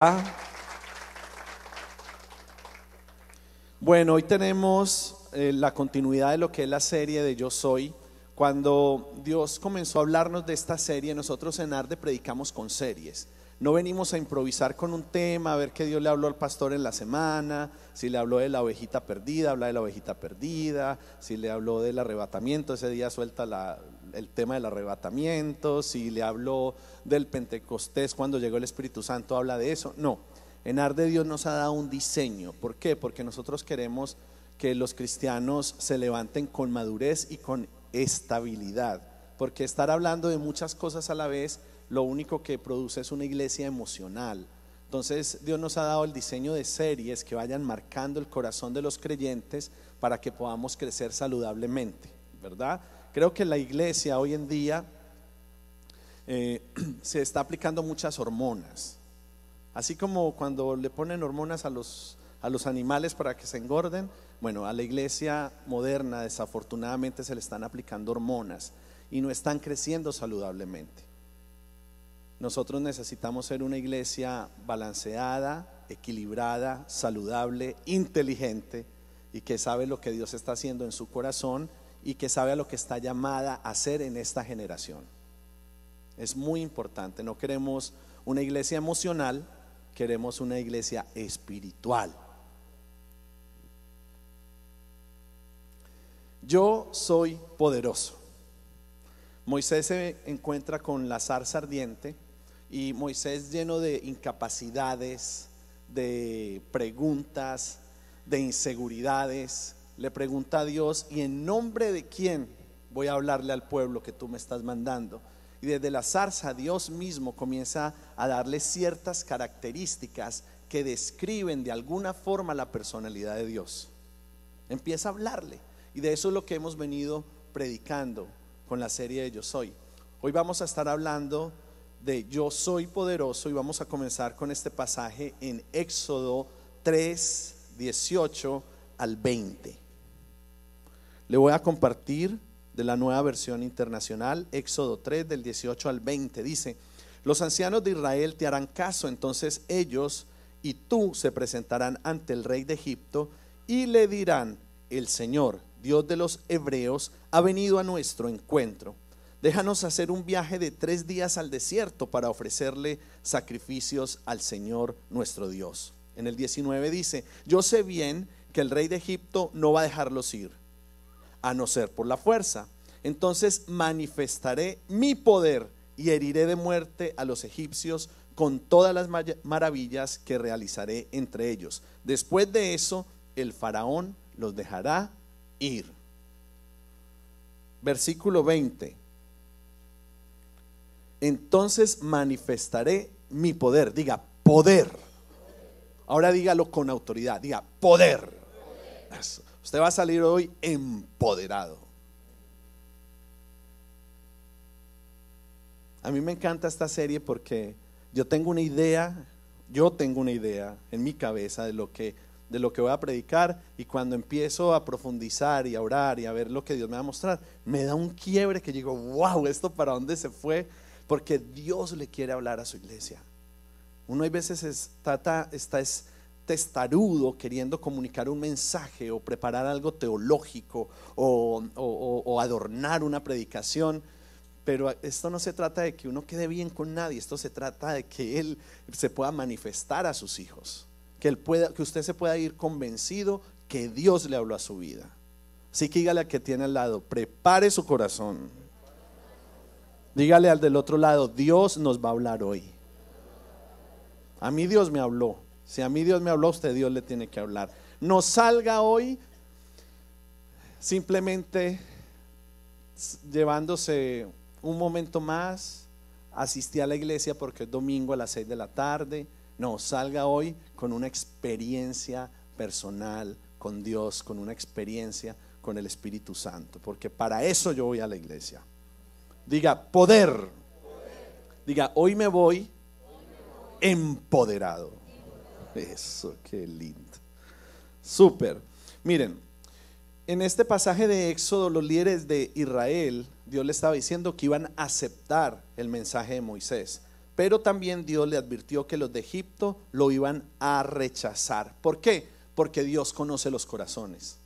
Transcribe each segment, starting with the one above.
Ah, Bueno, hoy tenemos la continuidad de lo que es la serie de Yo Soy. Cuando Dios comenzó a hablarnos de esta serie, nosotros en Arde predicamos con series. No venimos a improvisar con un tema, a ver qué Dios le habló al pastor en la semana, si le habló de la ovejita perdida, habla de la ovejita perdida, si le habló del arrebatamiento, ese día suelta el tema del arrebatamiento, si le habló del Pentecostés cuando llegó el Espíritu Santo, habla de eso. No. En Arde Dios nos ha dado un diseño. ¿Por qué? Porque nosotros queremos que los cristianos se levanten con madurez y con estabilidad. Porque estar hablando de muchas cosas a la vez, lo único que produce es una iglesia emocional. Entonces Dios nos ha dado el diseño de series que vayan marcando el corazón de los creyentes para que podamos crecer saludablemente, ¿verdad? Creo que la iglesia hoy en día se está aplicando muchas hormonas. Así como cuando le ponen hormonas a los animales para que se engorden, bueno, a la iglesia moderna desafortunadamente se le están aplicando hormonas y no están creciendo saludablemente. Nosotros necesitamos ser una iglesia balanceada, equilibrada, saludable, inteligente y que sabe lo que Dios está haciendo en su corazón y que sabe a lo que está llamada a hacer en esta generación. Es muy importante. No queremos una iglesia emocional, queremos una iglesia espiritual. Yo soy poderoso. Moisés se encuentra con la zarza ardiente y Moisés, lleno de incapacidades, de preguntas, de inseguridades, le pregunta a Dios: ¿y en nombre de quién voy a hablarle al pueblo que tú me estás mandando? Y desde la zarza Dios mismo comienza a darle ciertas características que describen de alguna forma la personalidad de Dios. Empieza a hablarle, y de eso es lo que hemos venido predicando con la serie de Yo Soy. Hoy vamos a estar hablando de Yo Soy poderoso y vamos a comenzar con este pasaje en Éxodo 3, 18 al 20. Le voy a compartir de la Nueva Versión Internacional, Éxodo 3 del 18 al 20. Dice: los ancianos de Israel te harán caso, entonces ellos y tú se presentarán ante el rey de Egipto y le dirán: el Señor, Dios de los hebreos, ha venido a nuestro encuentro. Déjanos hacer un viaje de 3 días al desierto para ofrecerle sacrificios al Señor nuestro Dios. En el 19 dice: yo sé bien que el rey de Egipto no va a dejarlos ir, a no ser por la fuerza. Entonces manifestaré mi poder y heriré de muerte a los egipcios con todas las maravillas que realizaré entre ellos. Después de eso, el faraón los dejará ir. Versículo 20. Entonces manifestaré mi poder. Diga poder. Ahora dígalo con autoridad. Diga poder. Eso. Usted va a salir hoy empoderado. A mí me encanta esta serie porque yo tengo una idea en mi cabeza de lo que voy a predicar, y cuando empiezo a profundizar y a orar y a ver lo que Dios me va a mostrar, me da un quiebre que digo: wow, ¿esto para dónde se fue? Porque Dios le quiere hablar a su iglesia. Uno a veces está testarudo queriendo comunicar un mensaje o preparar algo teológico o adornar una predicación, pero esto no se trata de que uno quede bien con nadie. Esto se trata de que Él se pueda manifestar a sus hijos, que usted se pueda ir convencido que Dios le habló a su vida. Así que dígale al que tiene al lado: prepare su corazón. Dígale al del otro lado: Dios nos va a hablar hoy. A mí Dios me habló. Si a mí Dios me habló, a usted Dios le tiene que hablar. No salga hoy simplemente llevándose un momento más, asistí a la iglesia porque es domingo a las 6 de la tarde. No, salga hoy con una experiencia personal con Dios, con una experiencia con el Espíritu Santo, porque para eso yo voy a la iglesia. Diga poder. Diga: hoy me voy empoderado. Eso, qué lindo. Súper. Miren, en este pasaje de Éxodo, los líderes de Israel, Dios le estaba diciendo que iban a aceptar el mensaje de Moisés. pero también Dios le advirtió que los de Egipto lo iban a rechazar. ¿Por qué? Porque Dios conoce los corazones.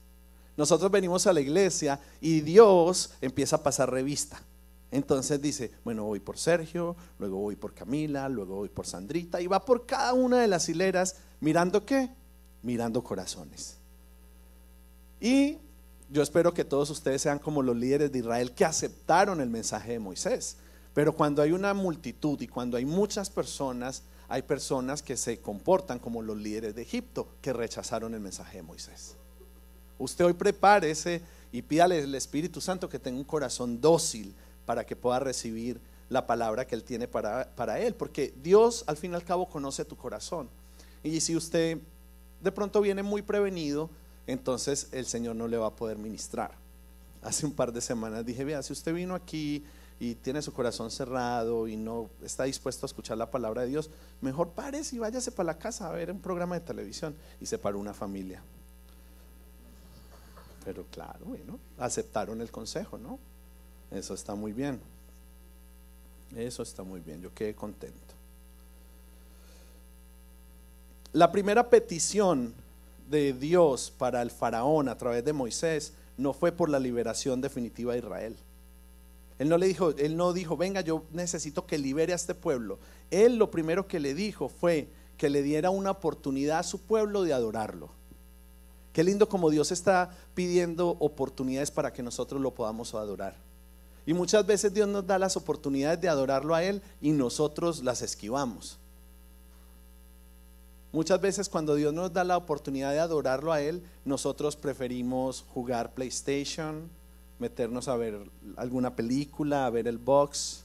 Nosotros venimos a la iglesia y Dios empieza a pasar revista. Entonces dice, bueno, voy por Sergio, luego voy por Camila, luego voy por Sandrita, y va por cada una de las hileras mirando ¿qué? Mirando corazones. Y yo espero que todos ustedes sean como los líderes de Israel que aceptaron el mensaje de Moisés. Pero cuando hay una multitud y cuando hay muchas personas, hay personas que se comportan como los líderes de Egipto que rechazaron el mensaje de Moisés. Usted hoy prepárese y pídale al Espíritu Santo que tenga un corazón dócil para que pueda recibir la palabra que Él tiene para Él, porque Dios al fin y al cabo conoce tu corazón. Y si usted de pronto viene muy prevenido, entonces el Señor no le va a poder ministrar. Hace un par de semanas dije, vea, si usted vino aquí y tiene su corazón cerrado y no está dispuesto a escuchar la palabra de Dios, mejor párese y váyase para la casa a ver un programa de televisión. Y se paró una familia. Pero claro, bueno, aceptaron el consejo, ¿no? Eso está muy bien. Eso está muy bien, yo quedé contento. La primera petición de Dios para el faraón a través de Moisés no fue por la liberación definitiva de Israel. Él no dijo, venga, yo necesito que libere a este pueblo. Él lo primero que le dijo fue que le diera una oportunidad a su pueblo de adorarlo. Qué lindo como Dios está pidiendo oportunidades para que nosotros lo podamos adorar. Y muchas veces Dios nos da las oportunidades de adorarlo a Él y nosotros las esquivamos. Muchas veces cuando Dios nos da la oportunidad de adorarlo a Él, nosotros preferimos jugar PlayStation, meternos a ver alguna película, a ver el box,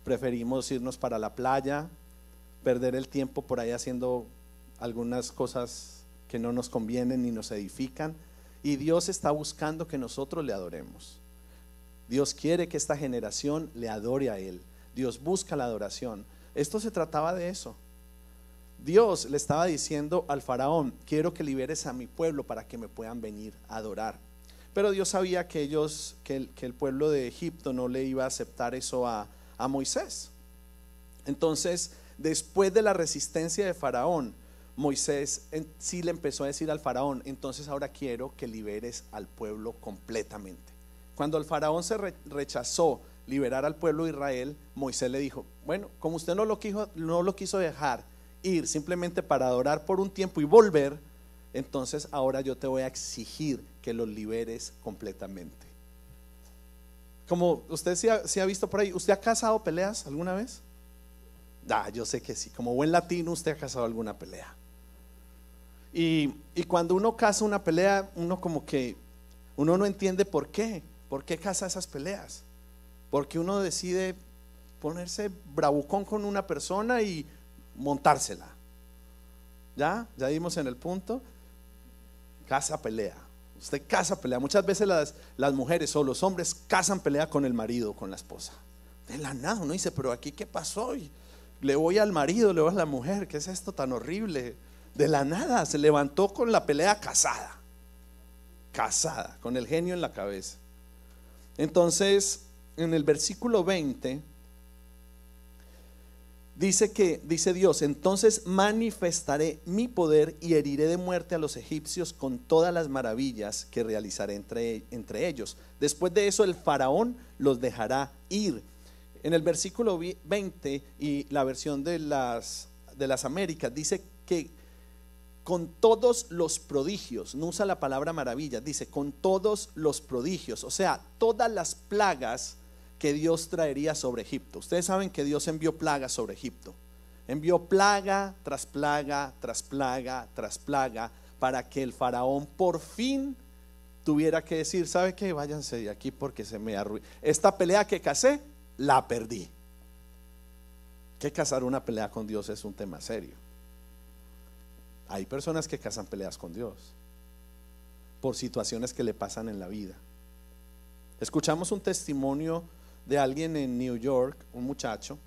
preferimos irnos para la playa, perder el tiempo por ahí haciendo algunas cosas que no nos convienen ni nos edifican. Y Dios está buscando que nosotros le adoremos. Dios quiere que esta generación le adore a Él. Dios busca la adoración. Esto se trataba de eso. Dios le estaba diciendo al faraón, quiero que liberes a mi pueblo para que me puedan venir a adorar. Pero Dios sabía que el pueblo de Egipto no le iba a aceptar eso a Moisés. Entonces, después de la resistencia de faraón, Moisés sí le empezó a decir al faraón, entonces ahora quiero que liberes al pueblo completamente. Cuando el faraón se rechazó liberar al pueblo de Israel, Moisés le dijo, bueno, como usted no lo quiso dejar ir simplemente para adorar por un tiempo y volver, entonces ahora yo te voy a exigir que los liberes completamente. Como usted se ha visto por ahí, ¿usted ha cazado peleas alguna vez? Yo sé que sí, como buen latino usted ha cazado alguna pelea. Y cuando uno caza una pelea, uno no entiende por qué caza esas peleas. Porque uno decide ponerse bravucón con una persona y montársela. Ya dimos en el punto. Caza pelea. Usted caza pelea. Muchas veces las mujeres o los hombres cazan pelea con el marido o con la esposa. De la nada uno dice, pero aquí ¿qué pasó? Y le voy al marido, le voy a la mujer, ¿qué es esto tan horrible? De la nada se levantó con la pelea casada, con el genio en la cabeza. Entonces en el versículo 20 dice Dios, entonces manifestaré mi poder y heriré de muerte a los egipcios con todas las maravillas que realizaré entre ellos. Después de eso el faraón los dejará ir. En el versículo 20 y la versión de las Américas dice que con todos los prodigios, no usa la palabra maravilla, dice con todos los prodigios, o sea, todas las plagas que Dios traería sobre Egipto. Ustedes saben que Dios envió plagas sobre Egipto. Envió plaga tras plaga, tras plaga, tras plaga, para que el faraón por fin tuviera que decir, ¿sabe qué? Váyanse de aquí porque se me arruinó. Esta pelea que casé, la perdí. Que cazar una pelea con Dios es un tema serio. Hay personas que cazan peleas con Dios por situaciones que le pasan en la vida. Escuchamos un testimonio de alguien en New York, un muchacho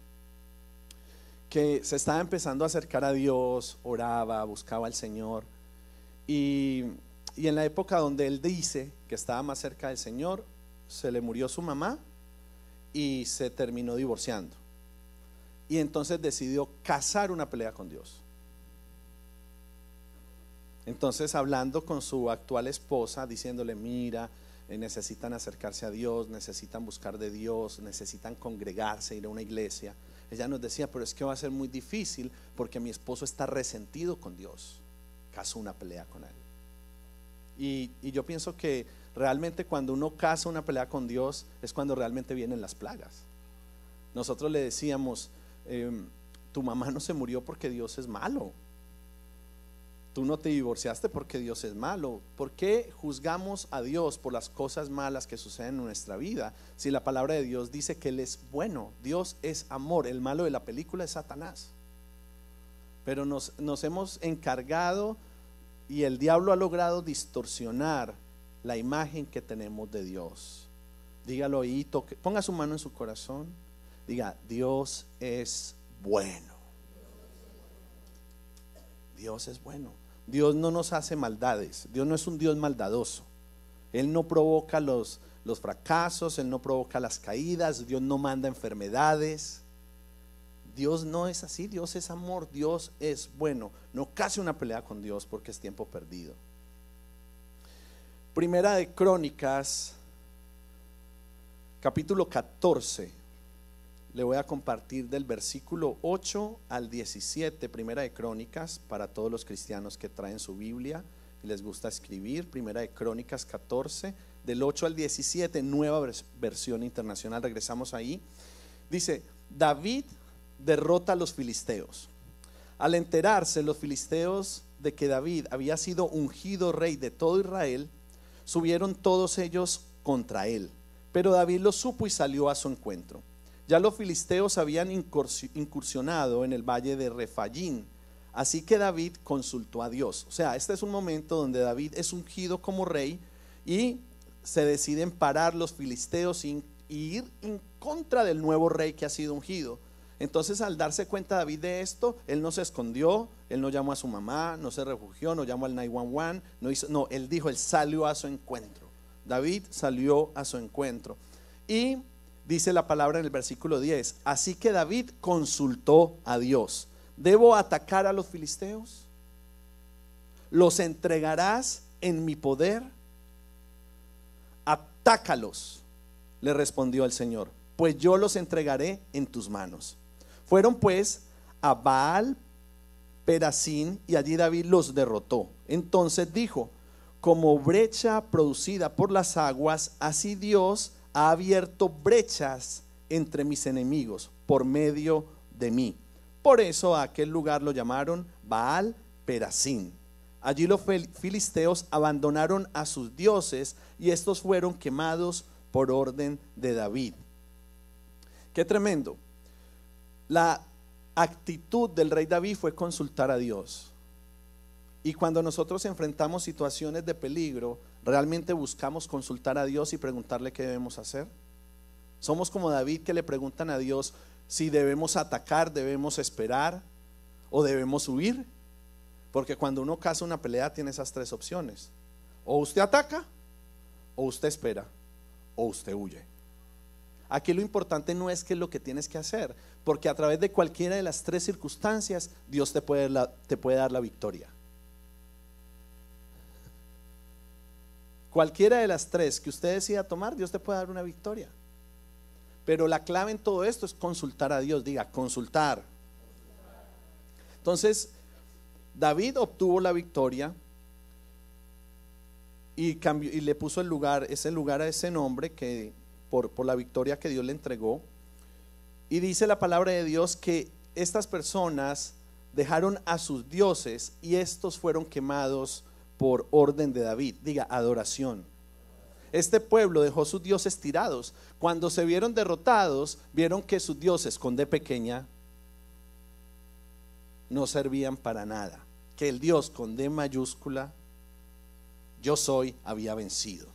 que se estaba empezando a acercar a Dios, oraba, buscaba al Señor, y en la época donde él dice que estaba más cerca del Señor, se le murió su mamá y se terminó divorciando. y entonces decidió cazar una pelea con Dios. Entonces, hablando con su actual esposa, diciéndole: mira, necesitan acercarse a Dios, necesitan buscar de Dios, necesitan congregarse, ir a una iglesia. Ella nos decía: pero es que va a ser muy difícil porque mi esposo está resentido con Dios. Casó una pelea con él. Y yo pienso que realmente cuando uno casa una pelea con Dios es cuando realmente vienen las plagas. Nosotros le decíamos: tu mamá no se murió porque Dios es malo. Tú no te divorciaste porque Dios es malo. ¿Por qué juzgamos a Dios por las cosas malas que suceden en nuestra vida si la palabra de Dios dice que Él es bueno? Dios es amor. El malo de la película es Satanás. Pero nos hemos encargado y el diablo ha logrado distorsionar la imagen que tenemos de Dios. Dígalo ahí, ponga su mano en su corazón. Diga: Dios es bueno. Dios es bueno. Dios no nos hace maldades. Dios no es un Dios maldadoso. Él no provoca los fracasos, Él no provoca las caídas, Dios no manda enfermedades. Dios no es así. Dios es amor, Dios es bueno. No case una pelea con Dios porque es tiempo perdido. Primera de Crónicas, capítulo 14. Le voy a compartir del versículo 8 al 17, Primera de Crónicas, para todos los cristianos que traen su Biblia y les gusta escribir. Primera de Crónicas 14, del 8 al 17, nueva versión internacional. Regresamos ahí. Dice: David derrota a los filisteos. Al enterarse los filisteos de que David había sido ungido rey de todo Israel, subieron todos ellos contra él. Pero David lo supo y salió a su encuentro. Ya los filisteos habían incursionado en el valle de Refayín, así que David consultó a Dios. O sea, este es un momento donde David es ungido como rey y se deciden parar los filisteos y ir en contra del nuevo rey que ha sido ungido. Entonces, al darse cuenta David de esto, él no se escondió, él no llamó a su mamá, no se refugió, no llamó al 911, él dijo, él salió a su encuentro. David salió a su encuentro. Y dice la palabra en el versículo 10: así que David consultó a Dios: ¿debo atacar a los filisteos? ¿Los entregarás en mi poder? Atácalos, le respondió el Señor, pues yo los entregaré en tus manos. Fueron pues a Baal Perasín y allí David los derrotó. Entonces dijo: como brecha producida por las aguas, así Dios ha abierto brechas entre mis enemigos por medio de mí. Por eso a aquel lugar lo llamaron Baal Perasín. Allí los filisteos abandonaron a sus dioses y estos fueron quemados por orden de David. Qué tremendo. La actitud del rey David fue consultar a Dios. Y cuando nosotros enfrentamos situaciones de peligro, ¿realmente buscamos consultar a Dios y preguntarle qué debemos hacer? Somos como David, que le preguntan a Dios si debemos atacar, debemos esperar o debemos huir. Porque cuando uno caza una pelea tiene esas tres opciones: o usted ataca, o usted espera, o usted huye. Aquí lo importante no es qué es lo que tienes que hacer, porque a través de cualquiera de las tres circunstancias Dios te puede dar la victoria. Cualquiera de las tres que usted decida tomar, Dios te puede dar una victoria. Pero la clave en todo esto es consultar a Dios. Diga: consultar. Entonces David obtuvo la victoria y le puso ese lugar a ese nombre que por la victoria que Dios le entregó. Y dice la palabra de Dios que estas personas dejaron a sus dioses y estos fueron quemados por orden de David. Diga: adoración. Este pueblo dejó sus dioses tirados. Cuando se vieron derrotados, vieron que sus dioses con D pequeña no servían para nada, que el Dios con D mayúscula, yo soy, había vencido.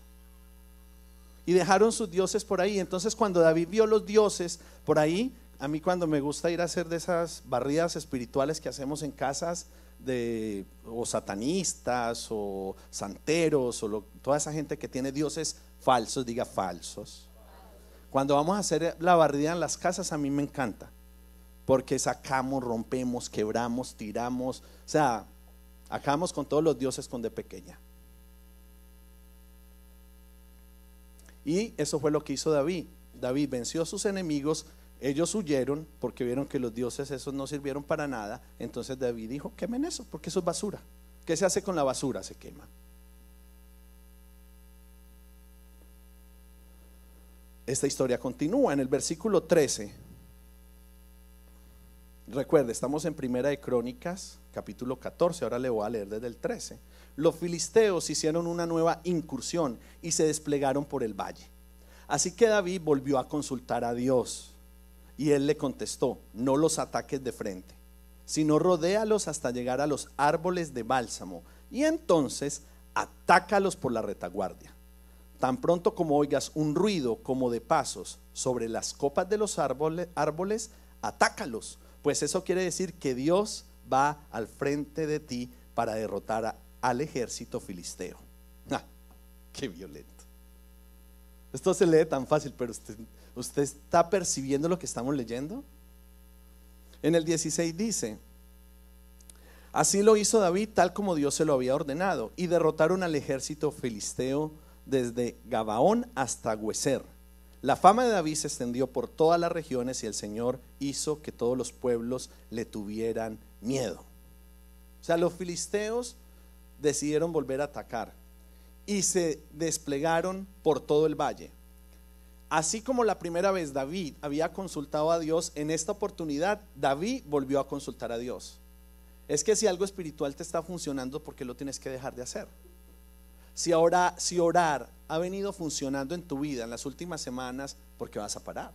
Y dejaron sus dioses por ahí. Entonces cuando David vio los dioses por ahí, a mí cuando me gusta ir a hacer de esas barridas espirituales que hacemos en casas o satanistas o santeros o toda esa gente que tiene dioses falsos, diga falsos. Cuando vamos a hacer la barrida en las casas, a mí me encanta, porque sacamos, rompemos, quebramos, tiramos, o sea, acabamos con todos los dioses con D pequeña. Y eso fue lo que hizo David. David venció a sus enemigos, ellos huyeron porque vieron que los dioses esos no sirvieron para nada. Entonces David dijo: quemen eso, porque eso es basura. ¿Qué se hace con la basura? Se quema. Esta historia continúa en el versículo 13. Recuerde, estamos en Primera de Crónicas, capítulo 14. Ahora le voy a leer desde el 13. Los filisteos hicieron una nueva incursión y se desplegaron por el valle. Así que David volvió a consultar a Dios, y él le contestó: no los ataques de frente, sino rodéalos hasta llegar a los árboles de bálsamo, y entonces atácalos por la retaguardia. Tan pronto como oigas un ruido como de pasos sobre las copas de los árboles, atácalos, pues eso quiere decir que Dios va al frente de ti para derrotar al ejército filisteo. Qué violento. Esto se lee tan fácil, pero ¿usted está percibiendo lo que estamos leyendo? En el 16 dice: así lo hizo David, tal como Dios se lo había ordenado, y derrotaron al ejército filisteo desde Gabaón hasta Hueser. La fama de David se extendió por todas las regiones, y el Señor hizo que todos los pueblos le tuvieran miedo. O sea, los filisteos decidieron volver a atacar y se desplegaron por todo el valle. Así como la primera vez David había consultado a Dios, en esta oportunidad David volvió a consultar a Dios. Es que si algo espiritual te está funcionando, ¿por qué lo tienes que dejar de hacer? Si orar ha venido funcionando en tu vida en las últimas semanas, ¿por qué vas a parar?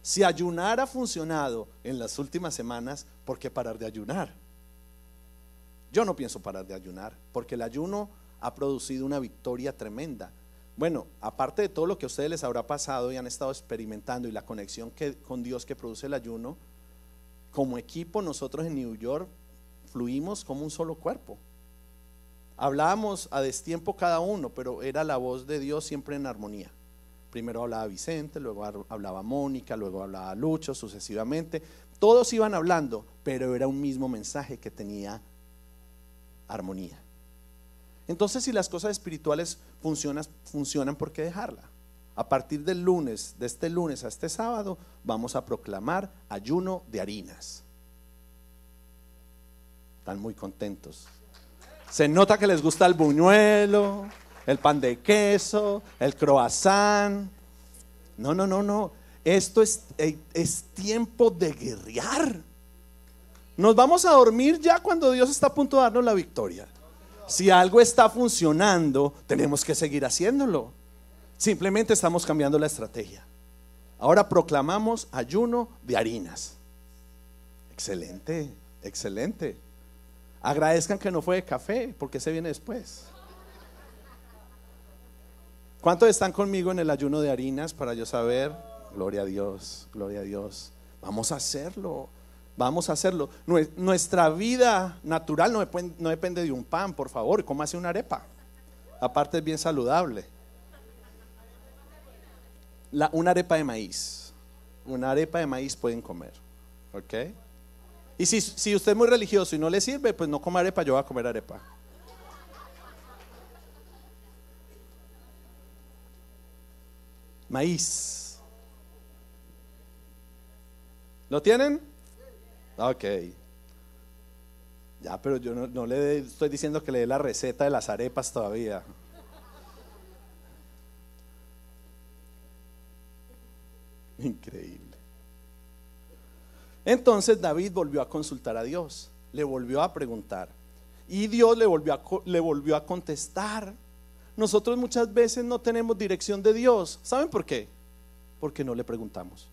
Si ayunar ha funcionado en las últimas semanas, ¿por qué parar de ayunar? Yo no pienso parar de ayunar, porque el ayuno ha producido una victoria tremenda. Bueno, aparte de todo lo que a ustedes les habrá pasado y han estado experimentando, y la conexión con Dios que produce el ayuno, como equipo nosotros en New York fluimos como un solo cuerpo. Hablábamos a destiempo cada uno, pero era la voz de Dios siempre en armonía. Primero hablaba Vicente, luego hablaba Mónica, luego hablaba Lucho, sucesivamente. Todos iban hablando, pero era un mismo mensaje que tenía armonía. Entonces, si las cosas espirituales funcionan, ¿por qué dejarla? A partir del lunes, de este lunes a este sábado, vamos a proclamar ayuno de harinas. Están muy contentos. Se nota que les gusta el buñuelo, el pan de queso, el croissant. No. Esto es tiempo de guerrear. Nos vamos a dormir ya cuando Dios está a punto de darnos la victoria. Si algo está funcionando, tenemos que seguir haciéndolo. Simplemente estamos cambiando la estrategia. Ahora proclamamos ayuno de harinas. Excelente, excelente. Agradezcan que no fue de café, porque se viene después. ¿Cuántos están conmigo en el ayuno de harinas para yo saber? Gloria a Dios, gloria a Dios. Vamos a hacerlo. Vamos a hacerlo. Nuestra vida natural no depende de un pan, por favor. Cómase una arepa. Aparte es bien saludable. Una arepa de maíz. Una arepa de maíz pueden comer. ¿Ok? Y si usted es muy religioso y no le sirve, pues no coma arepa, yo voy a comer arepa. Maíz. ¿Lo tienen? Ok. Ya, pero yo no le estoy diciendo que le dé la receta de las arepas todavía. Increíble. Entonces David volvió a consultar a Dios, le volvió a preguntar, y Dios le volvió a contestar. Nosotros muchas veces no tenemos dirección de Dios. ¿Saben por qué? Porque no le preguntamos.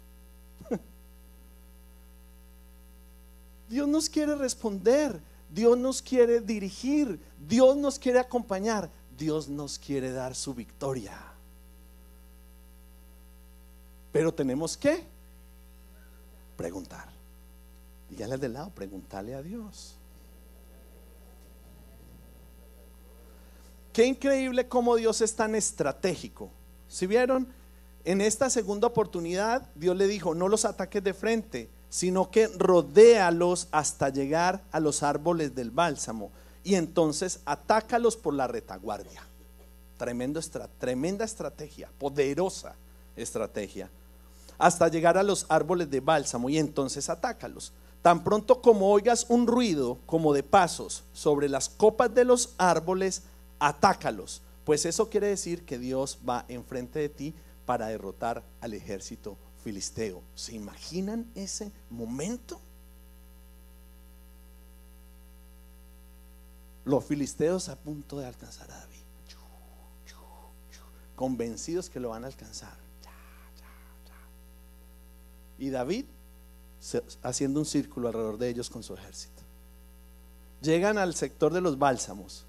Dios nos quiere responder, Dios nos quiere dirigir, Dios nos quiere acompañar, Dios nos quiere dar su victoria. Pero tenemos que preguntar. Dígale al de lado, pregúntale a Dios. Qué increíble cómo Dios es tan estratégico. ¿Sí vieron? En esta segunda oportunidad Dios le dijo: no los ataques de frente, sino que rodéalos hasta llegar a los árboles del bálsamo y entonces atácalos por la retaguardia. Tremenda estrategia, poderosa estrategia. Hasta llegar a los árboles de bálsamo y entonces atácalos. Tan pronto como oigas un ruido como de pasos sobre las copas de los árboles, atácalos, pues eso quiere decir que Dios va enfrente de ti para derrotar al ejército filisteo. ¿Se imaginan ese momento? Los filisteos a punto de alcanzar a David, convencidos que lo van a alcanzar. Y David haciendo un círculo alrededor de ellos con su ejército. Llegan al sector de los bálsamos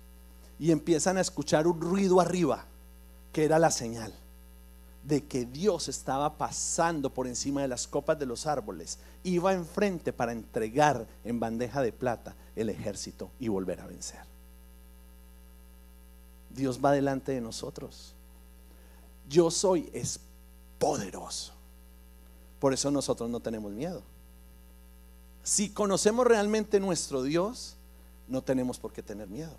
y empiezan a escuchar un ruido arriba, que era la señal de que Dios estaba pasando por encima de las copas de los árboles, iba enfrente para entregar en bandeja de plata el ejército y volver a vencer. Dios va delante de nosotros. Yo soy es poderoso. Por eso nosotros no tenemos miedo. Si conocemos realmente nuestro Dios, no tenemos por qué tener miedo,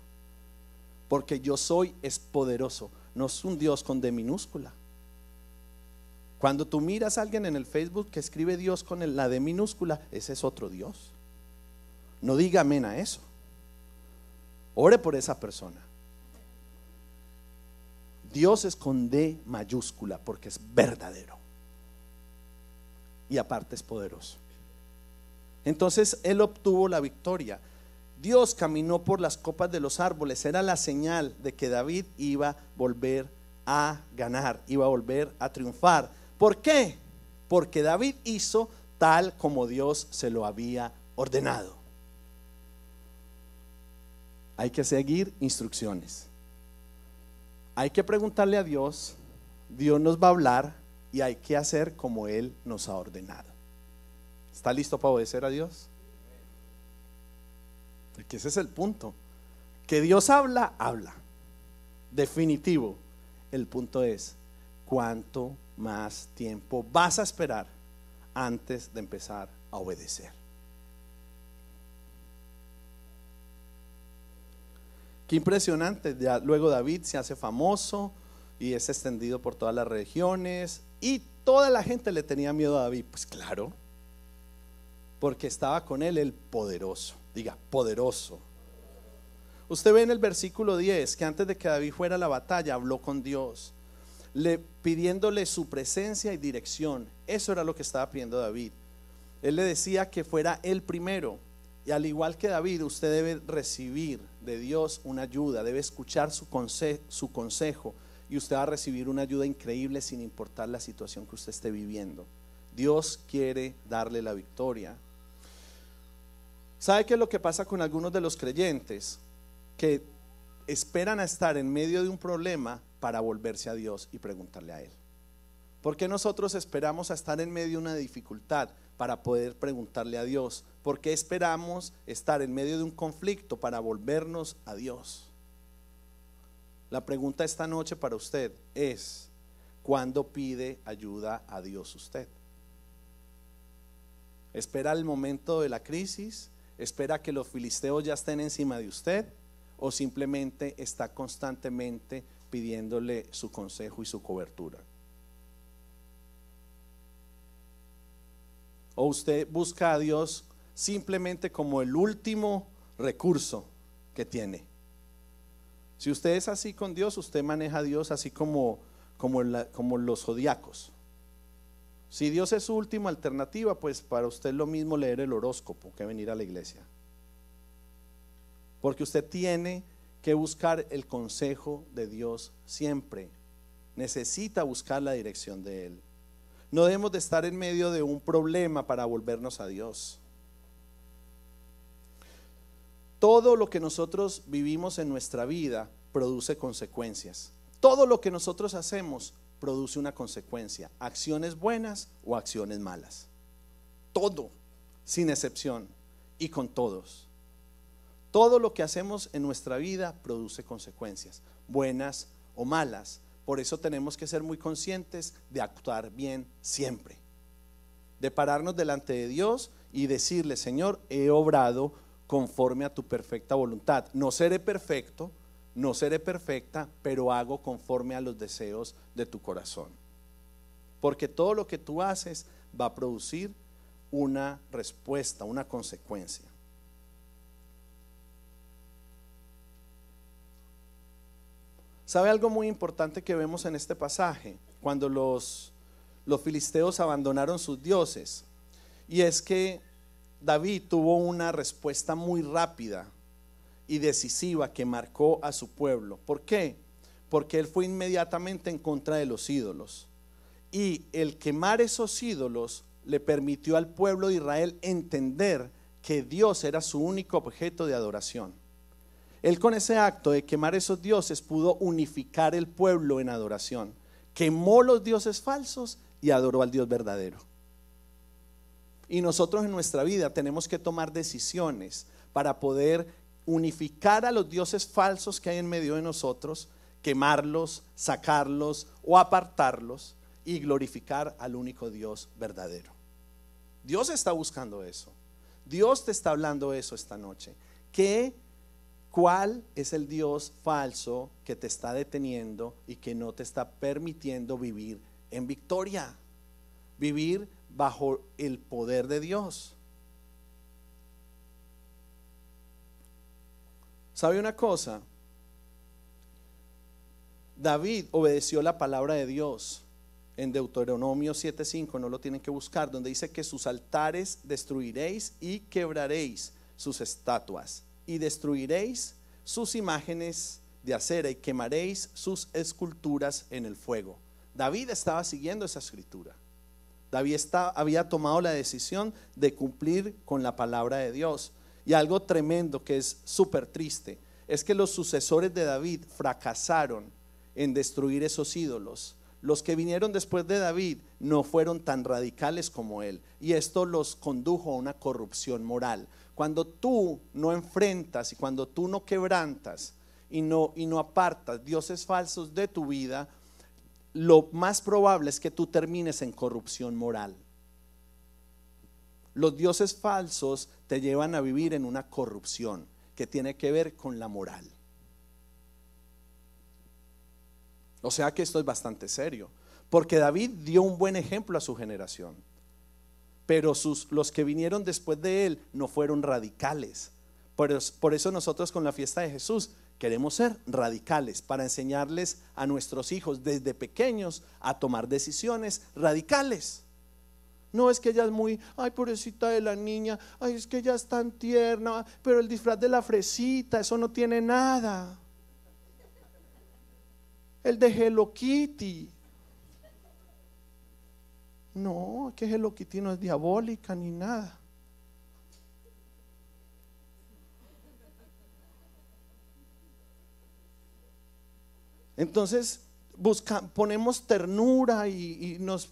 porque yo soy es poderoso. No es un Dios con D minúscula. Cuando tú miras a alguien en el Facebook que escribe Dios con la D minúscula, ese es otro Dios. No diga amén a eso. Ore por esa persona. Dios es con D mayúscula porque es verdadero y aparte es poderoso. Entonces él obtuvo la victoria. Dios caminó por las copas de los árboles. Era la señal de que David iba a volver a ganar, iba a volver a triunfar. ¿Por qué? Porque David hizo tal como Dios se lo había ordenado. Hay que seguir instrucciones. Hay que preguntarle a Dios. Dios nos va a hablar y hay que hacer como Él nos ha ordenado. ¿Está listo para obedecer a Dios? Porque ese es el punto. Que Dios habla, habla. Definitivo. El punto es, ¿cuánto más tiempo vas a esperar antes de empezar a obedecer? Qué impresionante. Ya luego David se hace famoso y es extendido por todas las regiones y toda la gente le tenía miedo a David. Pues claro, porque estaba con él el poderoso. Diga, poderoso. Usted ve en el versículo 10 que antes de que David fuera a la batalla habló con Dios, pidiéndole su presencia y dirección. Eso era lo que estaba pidiendo David. Él le decía que fuera él primero. Y al igual que David, usted debe recibir de Dios una ayuda, debe escuchar su consejo y usted va a recibir una ayuda increíble sin importar la situación que usted esté viviendo. Dios quiere darle la victoria. ¿Sabe qué es lo que pasa con algunos de los creyentes? Que esperan a estar en medio de un problema para volverse a Dios y preguntarle a Él. ¿Por qué nosotros esperamos a estar en medio de una dificultad para poder preguntarle a Dios? ¿Por qué esperamos estar en medio de un conflicto para volvernos a Dios? La pregunta esta noche para usted es: ¿cuándo pide ayuda a Dios usted? ¿Espera el momento de la crisis? ¿Espera que los filisteos ya estén encima de usted? ¿O simplemente está constantemente pidiéndole su consejo y su cobertura? ¿O usted busca a Dios simplemente como el último recurso que tiene? Si usted es así con Dios, usted maneja a Dios así como los zodiacos. Si Dios es su última alternativa, pues para usted es lo mismo leer el horóscopo que venir a la iglesia. Porque usted tiene que buscar el consejo de Dios siempre. Necesita buscar la dirección de Él. No debemos de estar en medio de un problema para volvernos a Dios. Todo lo que nosotros vivimos en nuestra vida produce consecuencias. Todo lo que nosotros hacemos produce una consecuencia, acciones buenas o acciones malas. Todo, sin excepción y con todos. Todo lo que hacemos en nuestra vida produce consecuencias, buenas o malas. Por eso tenemos que ser muy conscientes de actuar bien siempre. de pararnos delante de Dios y decirle: Señor, he obrado conforme a tu perfecta voluntad. No seré perfecto, no seré perfecta, pero hago conforme a los deseos de tu corazón. Porque todo lo que tú haces va a producir una respuesta, una consecuencia. ¿Sabe algo muy importante que vemos en este pasaje? Cuando los filisteos abandonaron sus dioses, y es que David tuvo una respuesta muy rápida y decisiva que marcó a su pueblo. ¿Por qué? Porque él fue inmediatamente en contra de los ídolos, y el quemar esos ídolos le permitió al pueblo de Israel entender que Dios era su único objeto de adoración. Él, con ese acto de quemar esos dioses, pudo unificar el pueblo en adoración. Quemó los dioses falsos y adoró al Dios verdadero. Y nosotros en nuestra vida tenemos que tomar decisiones para poder unificar a los dioses falsos que hay en medio de nosotros, quemarlos, sacarlos o apartarlos, y glorificar al único Dios verdadero. Dios está buscando eso. Dios te está hablando eso esta noche. ¿Cuál es el Dios falso que te está deteniendo y que no te está permitiendo vivir en victoria? Vivir bajo el poder de Dios. ¿Sabe una cosa? David obedeció la palabra de Dios en Deuteronomio 7:5, no lo tienen que buscar, donde dice que sus altares destruiréis y quebraréis sus estatuas, y destruiréis sus imágenes de acera y quemaréis sus esculturas en el fuego. David estaba siguiendo esa escritura. David había tomado la decisión de cumplir con la palabra de Dios. Y algo tremendo que es súper triste es que los sucesores de David fracasaron en destruir esos ídolos. Los que vinieron después de David no fueron tan radicales como él, y esto los condujo a una corrupción moral. Cuando tú no enfrentas y cuando tú no quebrantas y no apartas dioses falsos de tu vida, lo más probable es que tú termines en corrupción moral. Los dioses falsos te llevan a vivir en una corrupción que tiene que ver con la moral. O sea que esto es bastante serio, porque David dio un buen ejemplo a su generación, pero los que vinieron después de él no fueron radicales. Por eso nosotros con la fiesta de Jesús queremos ser radicales, para enseñarles a nuestros hijos desde pequeños a tomar decisiones radicales. No es que ella es muy, ay, pobrecita de la niña, ay, es que ella es tan tierna, pero el disfraz de la fresita, eso no tiene nada. El de Hello Kitty. No, que Hello Kitty no es diabólica ni nada. Entonces ponemos ternura y nos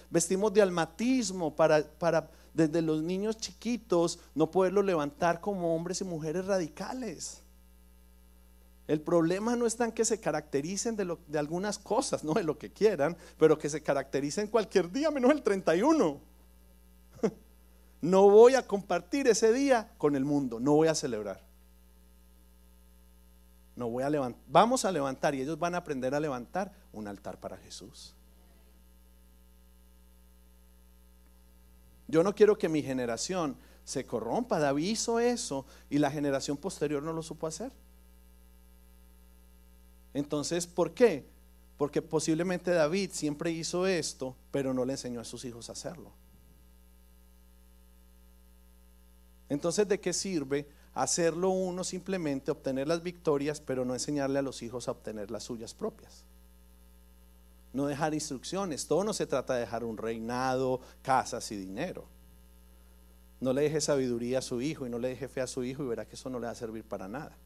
vestimos de almatismo para desde los niños chiquitos no poderlos levantar como hombres y mujeres radicales. El problema no está en que se caractericen de algunas cosas, no de lo que quieran, pero que se caractericen cualquier día menos el 31. No voy a compartir ese día con el mundo, no voy a celebrar. No voy a levantar, vamos a levantar, y ellos van a aprender a levantar un altar para Jesús. Yo no quiero que mi generación se corrompa. David hizo eso y la generación posterior no lo supo hacer. Entonces, ¿por qué? Porque posiblemente David siempre hizo esto, pero no le enseñó a sus hijos a hacerlo. Entonces, ¿de qué sirve hacerlo uno, simplemente obtener las victorias, pero no enseñarle a los hijos a obtener las suyas propias? No dejar instrucciones. Todo no se trata de dejar un reinado, casas y dinero. No le deje sabiduría a su hijo y no le deje fe a su hijo, y verá que eso no le va a servir para nada.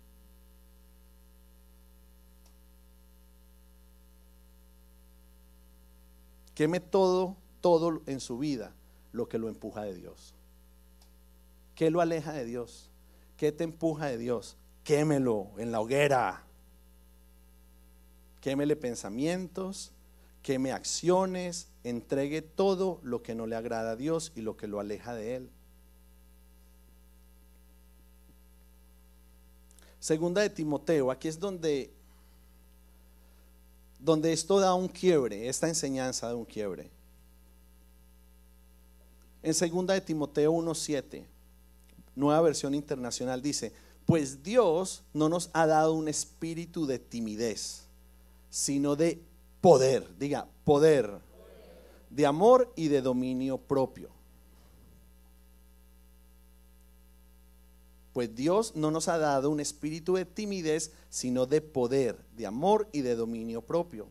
Queme todo en su vida lo que lo empuja de Dios. ¿Qué lo aleja de Dios? ¿Qué te empuja de Dios? Quémelo en la hoguera. Quémele pensamientos, queme acciones, entregue todo lo que no le agrada a Dios y lo que lo aleja de Él. Segunda de Timoteo, aquí es donde esto da un quiebre, esta enseñanza da un quiebre. En segunda de Timoteo 1:7, Nueva Versión Internacional, dice: pues Dios no nos ha dado un espíritu de timidez, sino de poder, diga poder, de amor y de dominio propio. Pues Dios no nos ha dado un espíritu de timidez, sino de poder, de amor y de dominio propio.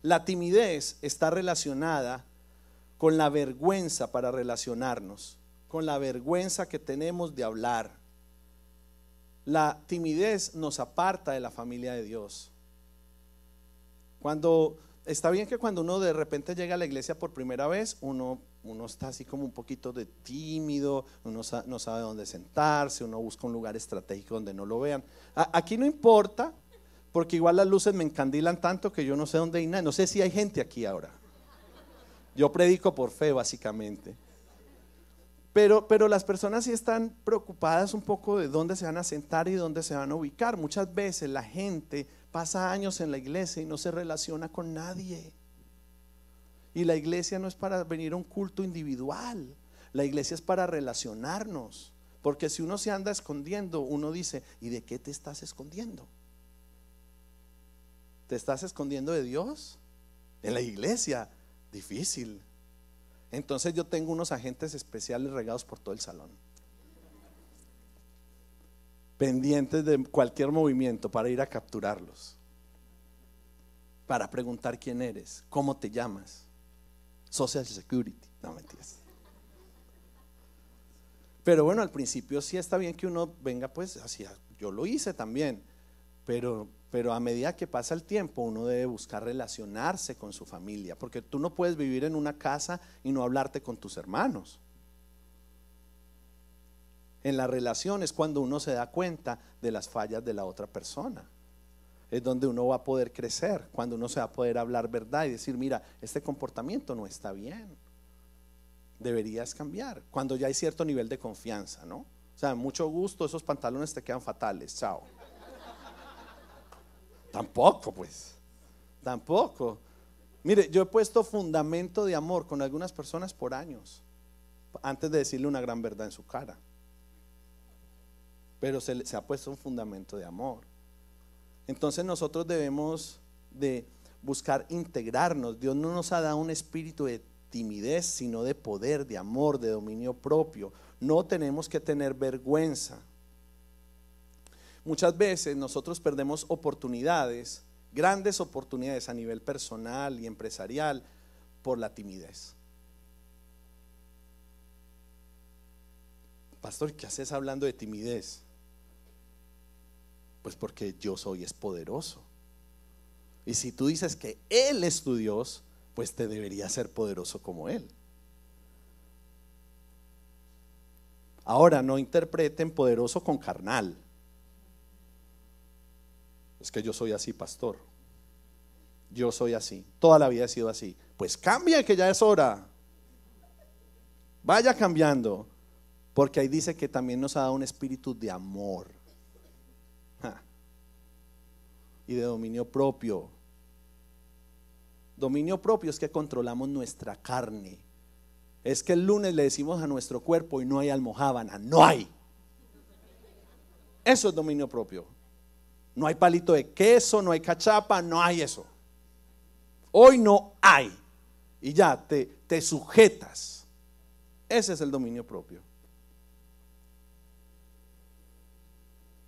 La timidez está relacionada con la vergüenza para relacionarnos, con la vergüenza que tenemos de hablar. La timidez nos aparta de la familia de Dios. Está bien que cuando uno de repente llega a la iglesia por primera vez, uno está así como un poquito de tímido, uno no sabe dónde sentarse, uno busca un lugar estratégico donde no lo vean. Aquí no importa, porque igual las luces me encandilan tanto que yo no sé dónde hay nada. No sé si hay gente aquí ahora. Yo predico por fe, básicamente. Pero las personas sí están preocupadas un poco de dónde se van a sentar y dónde se van a ubicar. Muchas veces la gente pasa años en la iglesia y no se relaciona con nadie. Y la iglesia no es para venir a un culto individual, la iglesia es para relacionarnos. Porque si uno se anda escondiendo, uno dice: ¿y de qué te estás escondiendo? ¿Te estás escondiendo de Dios? En la iglesia, difícil. Entonces yo tengo unos agentes especiales regados por todo el salón, pendientes de cualquier movimiento para ir a capturarlos, para preguntar quién eres, cómo te llamas, Social Security, no mentiras. Pero bueno, al principio sí está bien que uno venga pues así, yo lo hice también, pero a medida que pasa el tiempo uno debe buscar relacionarse con su familia, porque tú no puedes vivir en una casa y no hablarte con tus hermanos. En la relación es cuando uno se da cuenta de las fallas de la otra persona. Es donde uno va a poder crecer, cuando uno se va a poder hablar verdad y decir: mira, este comportamiento no está bien, deberías cambiar. Cuando ya hay cierto nivel de confianza, ¿no? O sea, mucho gusto, esos pantalones te quedan fatales, chao. Tampoco, pues, tampoco. Mire, yo he puesto fundamento de amor con algunas personas por años, antes de decirle una gran verdad en su cara. Pero se ha puesto un fundamento de amor. Entonces nosotros debemos de buscar integrarnos. Dios no nos ha dado un espíritu de timidez, sino de poder, de amor, de dominio propio. No tenemos que tener vergüenza. Muchas veces nosotros perdemos oportunidades, grandes oportunidades a nivel personal y empresarial, por la timidez. Pastor, ¿qué haces hablando de timidez? Pues porque Dios hoy es poderoso. Y si tú dices que Él es tu Dios, pues te debería ser poderoso como Él. Ahora, no interpreten poderoso con carnal. Es que yo soy así, pastor. Yo soy así, toda la vida he sido así. Pues cambia, que ya es hora. Vaya cambiando. Porque ahí dice que también nos ha dado un espíritu de amor y de dominio propio. Dominio propio es que controlamos nuestra carne. Es que el lunes le decimos a nuestro cuerpo: y no hay almojábana, no hay. Eso es dominio propio. No hay palito de queso, no hay cachapa, no hay eso. Hoy no hay. Y ya te sujetas. Ese es el dominio propio.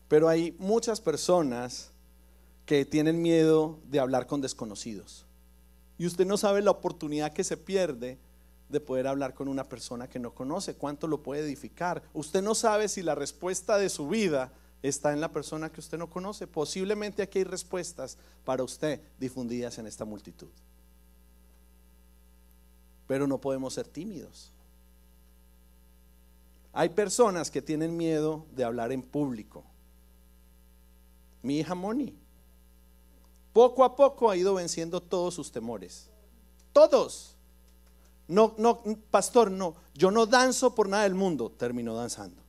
Pero hay muchas personas que tienen miedo de hablar con desconocidos. Y usted no sabe la oportunidad que se pierde de poder hablar con una persona que no conoce, cuánto lo puede edificar. Usted no sabe si la respuesta de su vida está en la persona que usted no conoce. Posiblemente aquí hay respuestas para usted difundidas en esta multitud. Pero no podemos ser tímidos. Hay personas que tienen miedo de hablar en público. Mi hija Moni, poco a poco ha ido venciendo todos sus temores. todos. No, no, pastor, no, yo no danzo por nada del mundo. Terminó danzando.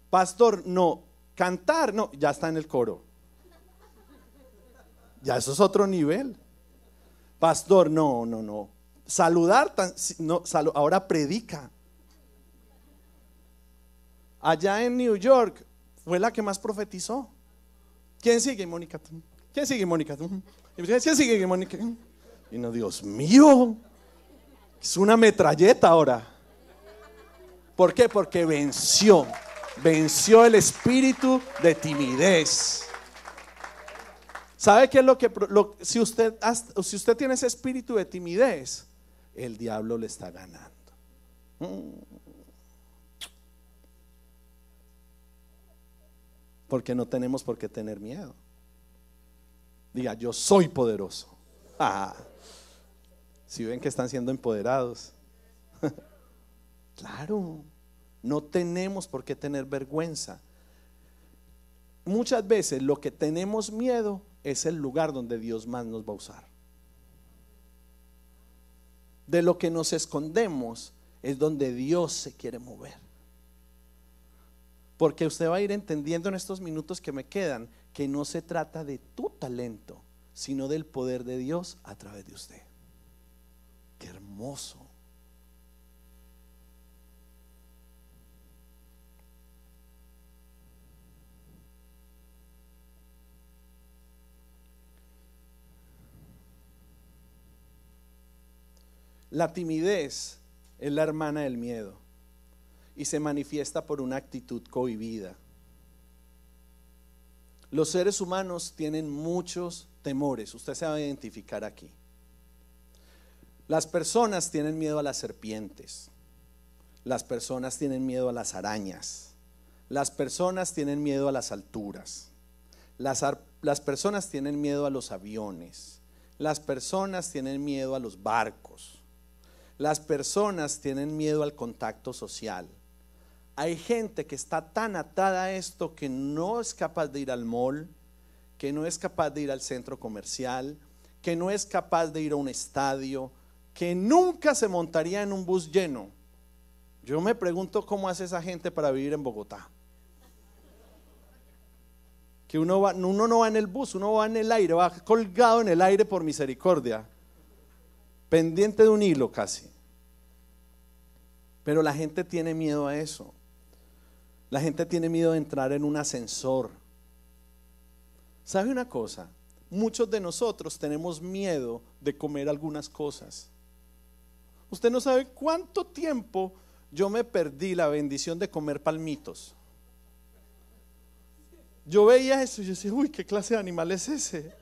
Pastor, no, cantar, no, ya está en el coro. Ya eso es otro nivel. Pastor, no, no, no. Saludar, no, ahora predica. Allá en New York fue la que más profetizó. ¿Quién sigue, Mónica? ¿Quién sigue, Mónica? ¿Quién sigue, Mónica? Y no, Dios mío, es una metralleta ahora. ¿Por qué? Porque venció el espíritu de timidez. ¿Sabe qué es si usted tiene ese espíritu de timidez, el diablo le está ganando? Porque no tenemos por qué tener miedo. Diga, yo soy poderoso. Si ven que están siendo empoderados. Claro, no tenemos por qué tener vergüenza. Muchas veces lo que tenemos miedo es el lugar donde Dios más nos va a usar. De lo que nos escondemos es donde Dios se quiere mover. Porque usted va a ir entendiendo en estos minutos que me quedan que no se trata de tu talento, sino del poder de Dios a través de usted. Qué hermoso. La timidez es la hermana del miedo y se manifiesta por una actitud cohibida. Los seres humanos tienen muchos temores, usted se va a identificar aquí. Las personas tienen miedo a las serpientes, las personas tienen miedo a las arañas, las personas tienen miedo a las alturas, las personas tienen miedo a los aviones, las personas tienen miedo a los barcos, las personas tienen miedo al contacto social. Hay gente que está tan atada a esto que no es capaz de ir al mall, que no es capaz de ir al centro comercial, que no es capaz de ir a un estadio, que nunca se montaría en un bus lleno. Yo me pregunto cómo hace esa gente para vivir en Bogotá. Que uno no va en el bus, uno va en el aire, va colgado en el aire por misericordia, pendiente de un hilo casi. Pero la gente tiene miedo a eso. La gente tiene miedo de entrar en un ascensor. ¿Sabe una cosa? Muchos de nosotros tenemos miedo de comer algunas cosas. Usted no sabe cuánto tiempo yo me perdí la bendición de comer palmitos. Yo veía eso y yo decía, uy, ¿qué clase de animal es ese?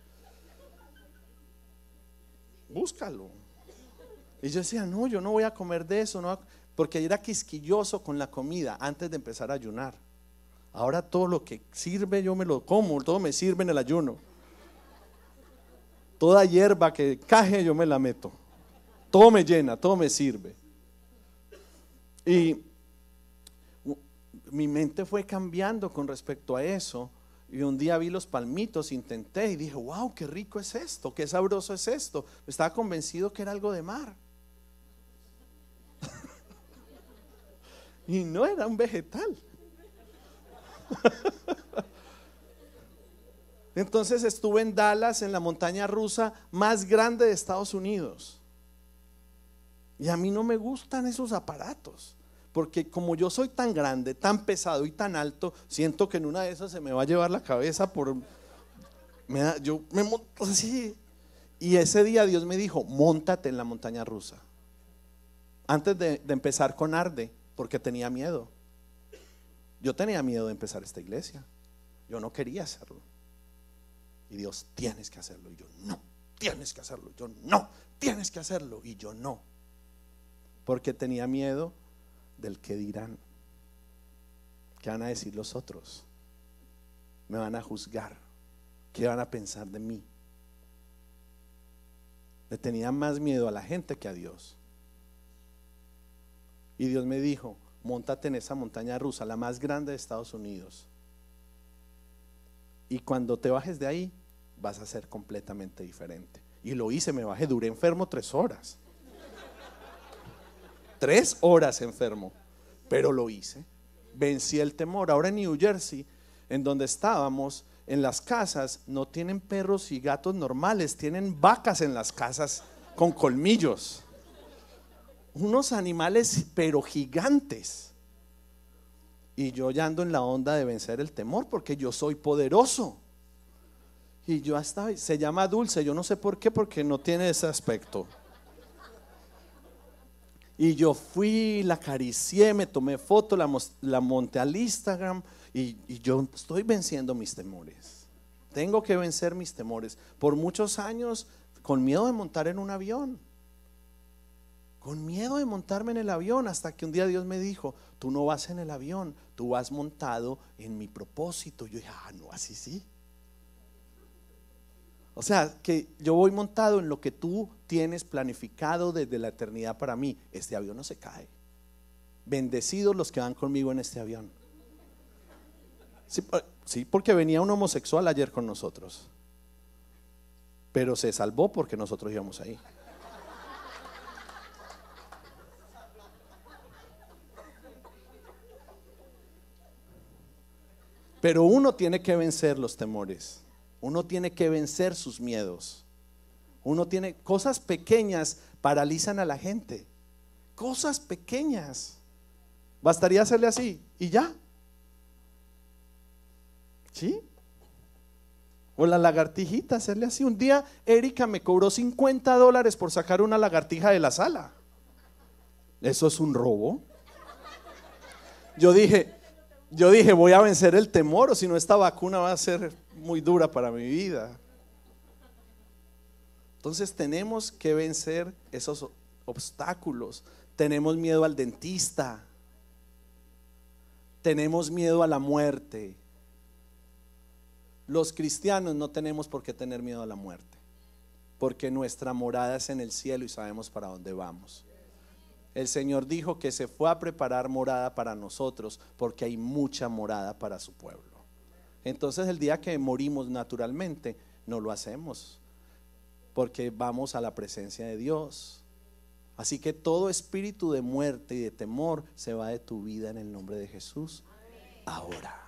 Búscalo. Y yo decía, no, yo no voy a comer de eso, no, porque era quisquilloso con la comida antes de empezar a ayunar. Ahora todo lo que sirve yo me lo como, todo me sirve en el ayuno. Toda hierba que caje yo me la meto. Todo me llena, todo me sirve. Y mi mente fue cambiando con respecto a eso. Y un día vi los palmitos, intenté y dije, wow, qué rico es esto, qué sabroso es esto. Estaba convencido que era algo de mar. Y no, era un vegetal. Entonces estuve en Dallas, en la montaña rusa más grande de Estados Unidos. Y a mí no me gustan esos aparatos, porque como yo soy tan grande, tan pesado y tan alto, siento que en una de esas se me va a llevar la cabeza yo me monto así. Y ese día Dios me dijo, móntate en la montaña rusa. Antes de empezar con Arde, porque tenía miedo. Yo tenía miedo de empezar esta iglesia. Yo no quería hacerlo. Y Dios, tienes que hacerlo. Y yo, no, tienes que hacerlo. Yo, no, tienes que hacerlo. Y yo, no. Porque tenía miedo del que dirán. ¿Qué van a decir los otros? Me van a juzgar. ¿Qué van a pensar de mí? Le tenía más miedo a la gente que a Dios. Y Dios me dijo, móntate en esa montaña rusa, la más grande de Estados Unidos. Y cuando te bajes de ahí, vas a ser completamente diferente. Y lo hice, me bajé, duré enfermo 3 horas. 3 horas enfermo, pero lo hice. Vencí el temor. Ahora en New Jersey, en donde estábamos, en las casas no tienen perros y gatos normales, tienen vacas en las casas con colmillos. Unos animales pero gigantes. Y yo ya ando en la onda de vencer el temor porque yo soy poderoso. Y yo hasta, se llama Dulce, yo no sé por qué, porque no tiene ese aspecto. Y yo fui, la acaricié, me tomé foto, la monté al Instagram y yo estoy venciendo mis temores. Tengo que vencer mis temores. Por muchos años con miedo de montar en un avión. Con miedo de montarme en el avión, hasta que un día Dios me dijo: tú no vas en el avión, tú vas montado en mi propósito. Yo dije: no, así sí. O sea, que yo voy montado en lo que tú tienes planificado desde la eternidad para mí. Este avión no se cae. Bendecidos los que van conmigo en este avión. Sí, porque venía un homosexual ayer con nosotros, pero se salvó porque nosotros íbamos ahí. Pero uno tiene que vencer los temores. Uno tiene que vencer sus miedos. Uno tiene, cosas pequeñas paralizan a la gente. Cosas pequeñas. Bastaría hacerle así y ya. ¿Sí? O la lagartijita, hacerle así. Un día Erika me cobró $50 por sacar una lagartija de la sala. ¿Eso es un robo? Yo dije, voy a vencer el temor, o si no, esta vacuna va a ser muy dura para mi vida. Entonces tenemos que vencer esos obstáculos. Tenemos miedo al dentista. Tenemos miedo a la muerte. Los cristianos no tenemos por qué tener miedo a la muerte, porque nuestra morada es en el cielo y sabemos para dónde vamos. El Señor dijo que se fue a preparar morada para nosotros, porque hay mucha morada para su pueblo. Entonces el día que morimos naturalmente, no lo hacemos, porque vamos a la presencia de Dios. Así que todo espíritu de muerte y de temor se va de tu vida en el nombre de Jesús. Ahora.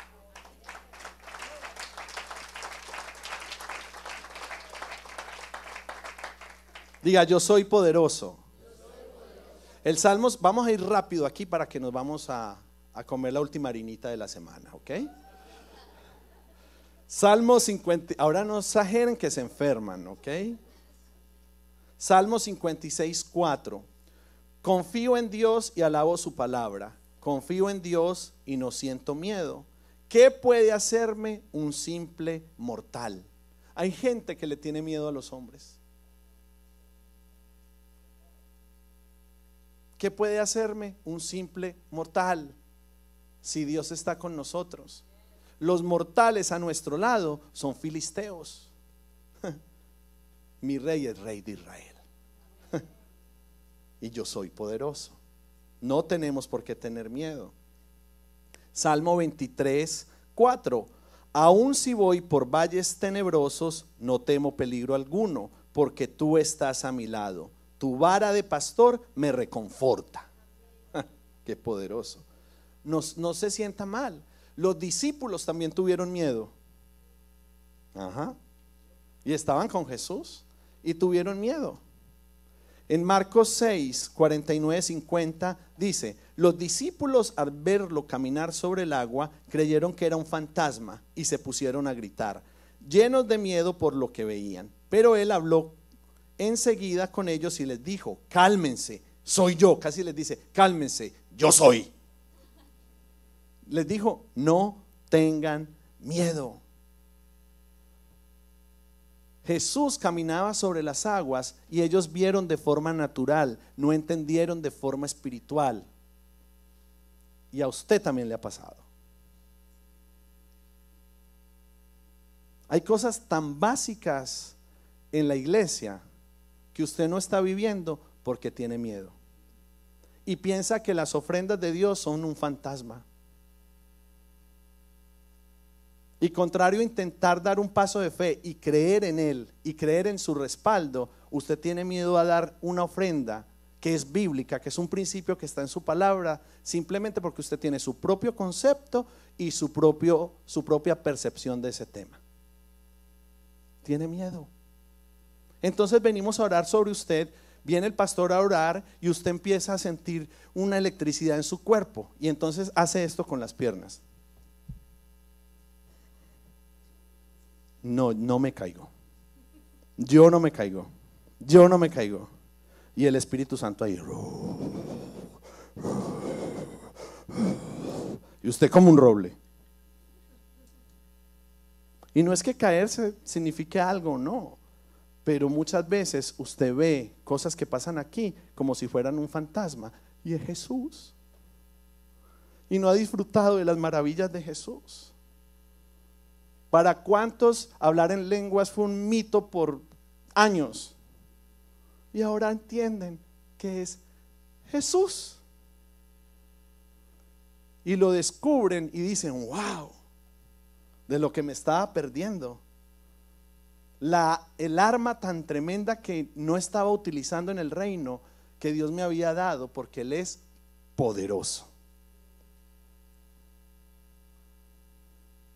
Diga: yo soy poderoso. El Salmos, vamos a ir rápido aquí para que nos vamos a comer la última harinita de la semana, ¿ok? Salmo 50, ahora no exageren que se enferman, ¿ok? Salmo 56:4. Confío en Dios y alabo su palabra. Confío en Dios y no siento miedo. ¿Qué puede hacerme un simple mortal? Hay gente que le tiene miedo a los hombres. ¿Qué puede hacerme un simple mortal si Dios está con nosotros? Los mortales a nuestro lado son filisteos. Mi rey es rey de Israel. Y yo soy poderoso. No tenemos por qué tener miedo. Salmo 23:4. Aun si voy por valles tenebrosos, no temo peligro alguno, porque tú estás a mi lado. Tu vara de pastor me reconforta. Qué poderoso. No se sienta mal. Los discípulos también tuvieron miedo. Y estaban con Jesús y tuvieron miedo. En Marcos 6:49-50 dice: los discípulos, al verlo caminar sobre el agua, creyeron que era un fantasma y se pusieron a gritar, llenos de miedo por lo que veían. Pero él habló enseguida con ellos y les dijo: cálmense, soy yo. Casi les dice: cálmense, yo soy. Les dijo: no tengan miedo. Jesús caminaba sobre las aguas y ellos vieron de forma natural, no entendieron de forma espiritual. Y a usted también le ha pasado. Hay cosas tan básicas en la iglesia que usted no está viviendo porque tiene miedo y piensa que las ofrendas de Dios son un fantasma. Y contrario a intentar dar un paso de fe y creer en Él y creer en su respaldo, usted tiene miedo a dar una ofrenda que es bíblica, que es un principio que está en su palabra, simplemente porque usted tiene su propio concepto y su propia percepción de ese tema. Tiene miedo. Entonces venimos a orar sobre usted, viene el pastor a orar y usted empieza a sentir una electricidad en su cuerpo y entonces hace esto con las piernas. No me caigo. Yo no me caigo. Yo no me caigo. Y el Espíritu Santo ahí. Y usted como un roble. Y no es que caerse signifique algo, no. Pero muchas veces usted ve cosas que pasan aquí como si fueran un fantasma. Y es Jesús. Y no ha disfrutado de las maravillas de Jesús. ¿Para cuántos hablar en lenguas fue un mito por años? Y ahora entienden que es Jesús. Y lo descubren y dicen, wow, de lo que me estaba perdiendo. El arma tan tremenda que no estaba utilizando en el reino que Dios me había dado, porque Él es poderoso.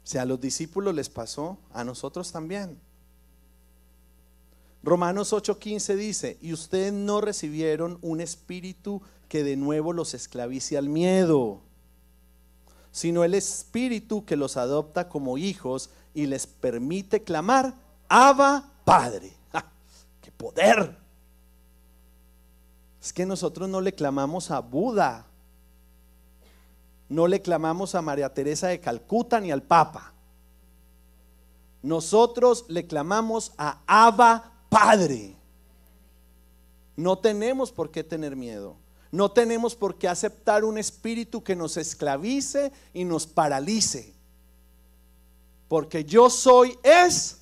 Si a los discípulos les pasó, a nosotros también. Romanos 8:15 dice: y ustedes no recibieron un espíritu que de nuevo los esclavice al miedo, sino el espíritu que los adopta como hijos y les permite clamar: Abba, Padre. ¡Ja! ¡Qué poder! Es que nosotros no le clamamos a Buda, no le clamamos a María Teresa de Calcuta ni al Papa. Nosotros le clamamos a Abba, Padre. No tenemos por qué tener miedo. No tenemos por qué aceptar un espíritu que nos esclavice y nos paralice. Porque yo soy es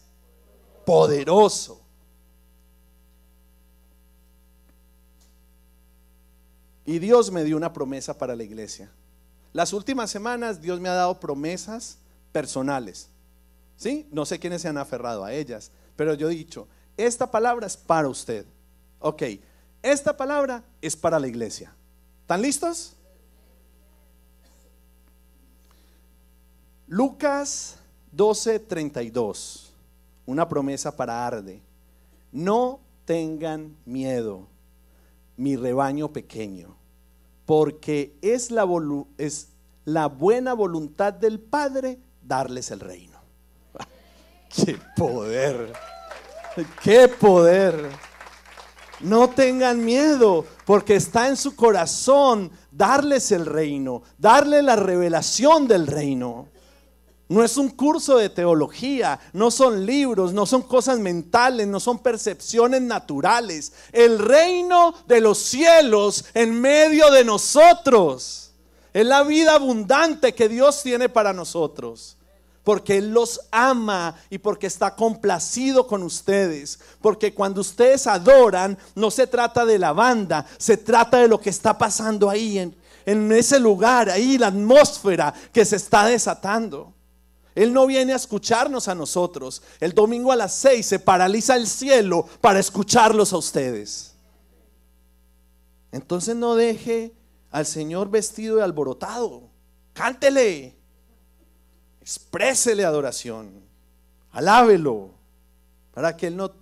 poderoso. Y Dios me dio una promesa para la iglesia. Las últimas semanas Dios me ha dado promesas personales. ¿Sí? No sé quiénes se han aferrado a ellas, pero yo he dicho, esta palabra es para usted. Ok, esta palabra es para la iglesia. ¿Están listos? Lucas 12:32. Una promesa para Arde. No tengan miedo, mi rebaño pequeño, porque es la buena voluntad del Padre darles el reino. ¡Qué poder! ¡Qué poder! No tengan miedo, porque está en su corazón darles el reino, darle la revelación del reino. No es un curso de teología, no son libros, no son cosas mentales, no son percepciones naturales. El reino de los cielos en medio de nosotros es la vida abundante que Dios tiene para nosotros. Porque Él los ama y porque está complacido con ustedes. Porque cuando ustedes adoran, no se trata de la banda, se trata de lo que está pasando ahí en ese lugar, ahí la atmósfera que se está desatando. Él no viene a escucharnos a nosotros. El domingo a las 6 se paraliza el cielo para escucharlos a ustedes. Entonces no deje al Señor vestido de alborotado. Cántele. Exprésele adoración, alábelo, para que Él no,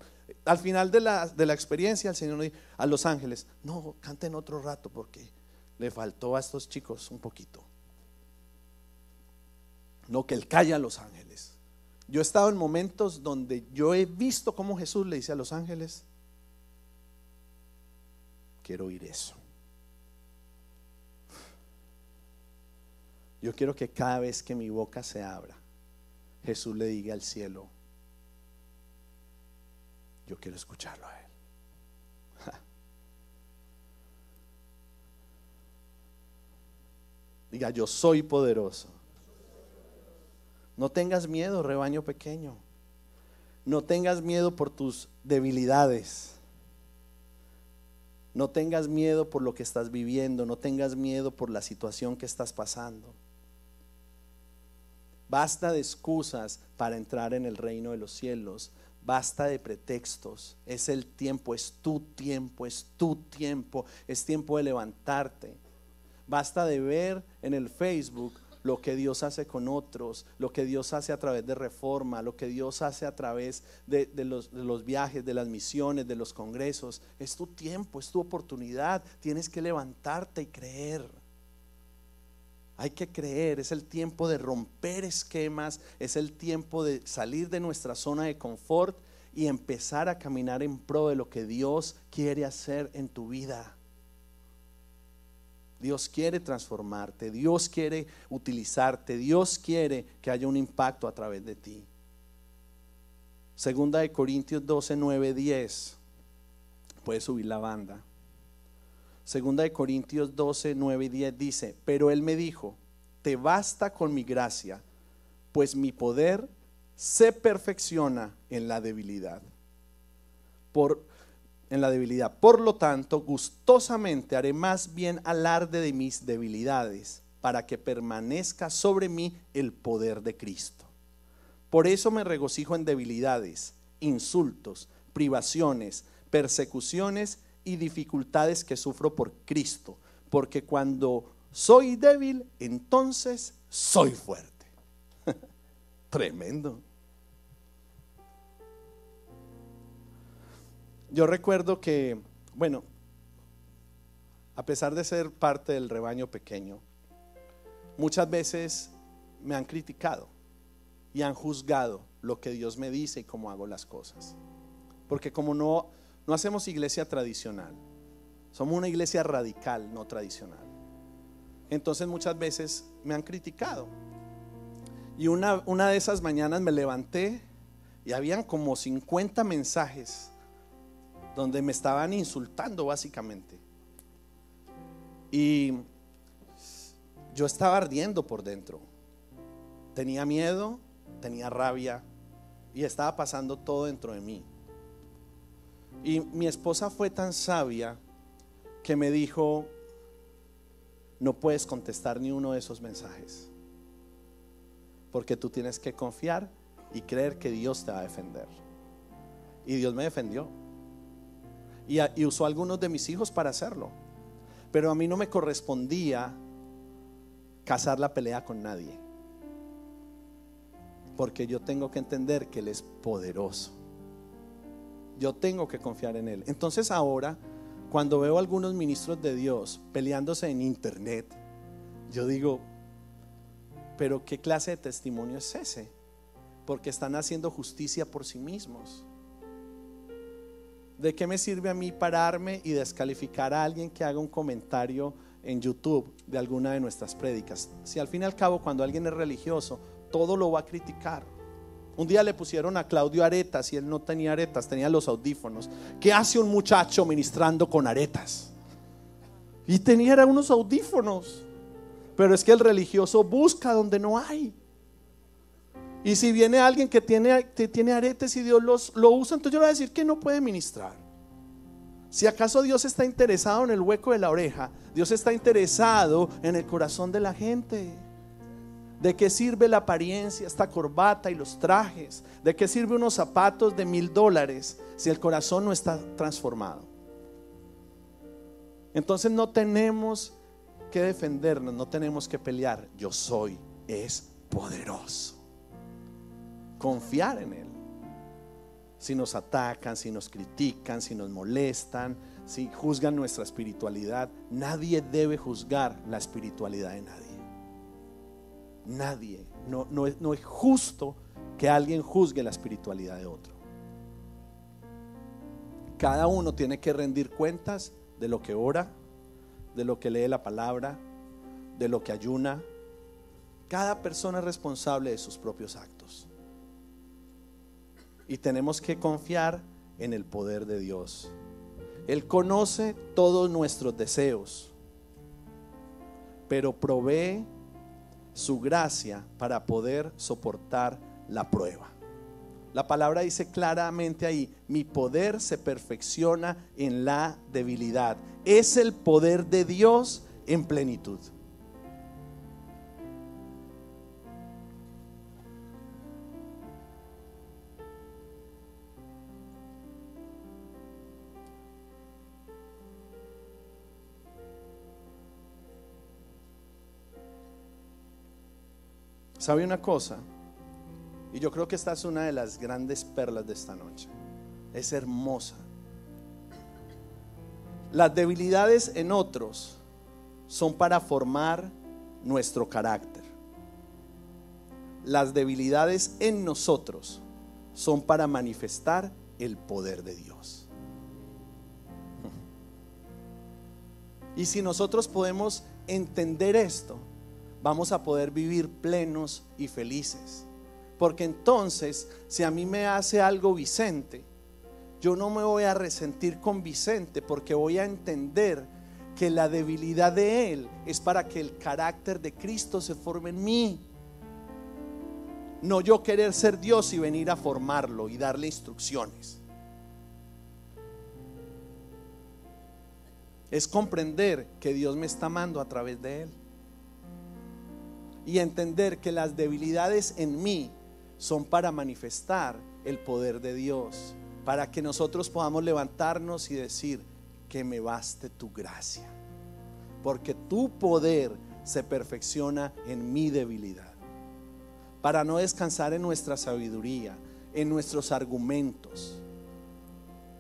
al final de la experiencia, el Señor no dice a los ángeles: no, canten otro rato porque le faltó a estos chicos un poquito. No, que Él calla a los ángeles. Yo he estado en momentos donde yo he visto cómo Jesús le dice a los ángeles: quiero oír eso. Yo quiero que cada vez que mi boca se abra, Jesús le diga al cielo: yo quiero escucharlo a Él. Diga: yo soy poderoso. No tengas miedo, rebaño pequeño. No tengas miedo por tus debilidades. No tengas miedo por lo que estás viviendo. No tengas miedo por la situación que estás pasando. Basta de excusas para entrar en el reino de los cielos. Basta de pretextos. Es el tiempo, es tu tiempo, es tu tiempo. Es tiempo de levantarte. Basta de ver en el Facebook lo que Dios hace con otros, lo que Dios hace a través de Reforma, lo que Dios hace a través de los viajes, de las misiones, de los congresos. Es tu tiempo, es tu oportunidad. Tienes que levantarte y creer. Hay que creer, es el tiempo de romper esquemas, es el tiempo de salir de nuestra zona de confort y empezar a caminar en pro de lo que Dios quiere hacer en tu vida. Dios quiere transformarte, Dios quiere utilizarte, Dios quiere que haya un impacto a través de ti. Segunda de Corintios 12, 9, 10. Puedes subir la banda. Segunda de Corintios 12, 9 y 10 dice: pero Él me dijo, te basta con mi gracia, pues mi poder se perfecciona en la debilidad. Por lo tanto, gustosamente haré más bien alarde de mis debilidades, para que permanezca sobre mí el poder de Cristo. Por eso me regocijo en debilidades, insultos, privaciones, persecuciones y dificultades que sufro por Cristo, porque cuando soy débil, entonces soy fuerte. Tremendo. Yo recuerdo que, bueno, a pesar de ser parte del rebaño pequeño, muchas veces me han criticado y han juzgado lo que Dios me dice y cómo hago las cosas. Porque como no hacemos iglesia tradicional, somos una iglesia radical, no tradicional. Entonces muchas veces me han criticado. Y una de esas mañanas me levanté y habían como 50 mensajes donde me estaban insultando básicamente. Y yo estaba ardiendo por dentro. Tenía miedo, tenía rabia y estaba pasando todo dentro de mí. Y mi esposa fue tan sabia que me dijo: no puedes contestar ni uno de esos mensajes, porque tú tienes que confiar y creer que Dios te va a defender. Y Dios me defendió y usó a algunos de mis hijos para hacerlo. Pero a mí no me correspondía cazar la pelea con nadie, porque yo tengo que entender que Él es poderoso. Yo tengo que confiar en Él. Entonces ahora, cuando veo a algunos ministros de Dios peleándose en internet, yo digo: pero ¿qué clase de testimonio es ese? Porque están haciendo justicia por sí mismos. ¿De qué me sirve a mí pararme y descalificar a alguien que haga un comentario en YouTube de alguna de nuestras prédicas? Si al fin y al cabo, cuando alguien es religioso, todo lo va a criticar. Un día le pusieron a Claudio aretas y él no tenía aretas, tenía los audífonos. ¿Qué hace un muchacho ministrando con aretas? Y tenía unos audífonos. Pero es que el religioso busca donde no hay. Y si viene alguien que tiene aretes y Dios lo usa, entonces yo le voy a decir que no puede ministrar. Si acaso Dios está interesado en el hueco de la oreja, Dios está interesado en el corazón de la gente. ¿De qué sirve la apariencia, esta corbata y los trajes? ¿De qué sirve unos zapatos de $1000 si el corazón no está transformado? Entonces no tenemos que defendernos, no tenemos que pelear. Yo soy, es poderoso. Confiar en Él. Si nos atacan, si nos critican, si nos molestan, si juzgan nuestra espiritualidad, nadie debe juzgar la espiritualidad de nadie. Nadie, no es justo que alguien juzgue la espiritualidad de otro. Cada uno tiene que rendir cuentas de lo que ora, de lo que lee la palabra, de lo que ayuna. Cada persona es responsable de sus propios actos. Y tenemos que confiar en el poder de Dios. Él conoce todos nuestros deseos, pero provee su gracia para poder soportar la prueba. La palabra dice claramente ahí: mi poder se perfecciona en la debilidad. Es el poder de Dios en plenitud. ¿Sabe una cosa? Y yo creo que esta es una de las grandes perlas de esta noche. Es hermosa. Las debilidades en otros son para formar nuestro carácter. Las debilidades en nosotros son para manifestar el poder de Dios. Y si nosotros podemos entender esto, vamos a poder vivir plenos y felices. Porque entonces, si a mí me hace algo Vicente, yo no me voy a resentir con Vicente, porque voy a entender que la debilidad de él es para que el carácter de Cristo se forme en mí. No yo querer ser Dios y venir a formarlo y darle instrucciones. Es comprender que Dios me está amando a través de él. Y entender que las debilidades en mí son para manifestar el poder de Dios, para que nosotros podamos levantarnos y decir: que me baste tu gracia, porque tu poder se perfecciona en mi debilidad. Para no descansar en nuestra sabiduría, en nuestros argumentos,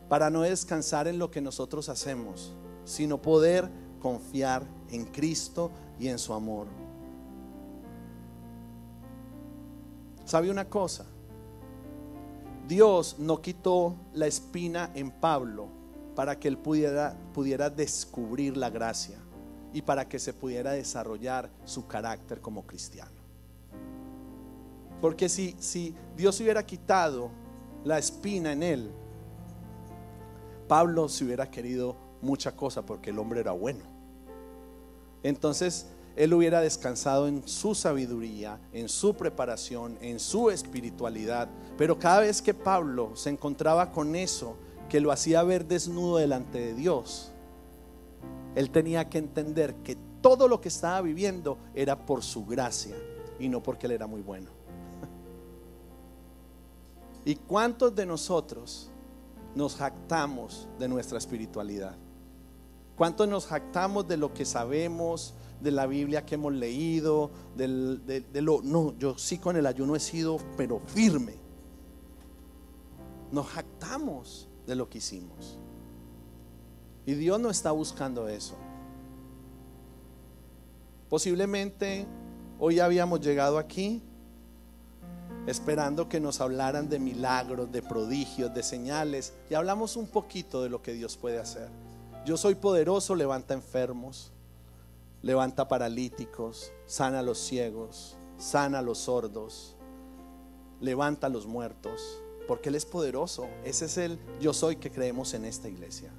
para no descansar en lo que nosotros hacemos, sino poder confiar en Cristo y en su amor. ¿Sabe una cosa? Dios no quitó la espina en Pablo para que él pudiera descubrir la gracia y para que se pudiera desarrollar su carácter como cristiano. Porque si Dios hubiera quitado la espina en él, Pablo se hubiera querido mucha cosa, porque el hombre era bueno. Entonces él hubiera descansado en su sabiduría, en su preparación, en su espiritualidad. Pero cada vez que Pablo se encontraba con eso que lo hacía ver desnudo delante de Dios, él tenía que entender que todo lo que estaba viviendo era por su gracia y no porque él era muy bueno. ¿Y cuántos de nosotros nos jactamos de nuestra espiritualidad? ¿Cuántos nos jactamos de lo que sabemos, de la Biblia que hemos leído, no, yo sí con el ayuno he sido pero firme? Nos jactamos de lo que hicimos. Y Dios no está buscando eso. Posiblemente hoy habíamos llegado aquí esperando que nos hablaran de milagros, de prodigios, de señales, y hablamos un poquito de lo que Dios puede hacer. Yo soy poderoso, levanta enfermos, levanta paralíticos, sana a los ciegos, sana a los sordos, levanta a los muertos, porque Él es poderoso. Ese es el yo soy que creemos en esta iglesia.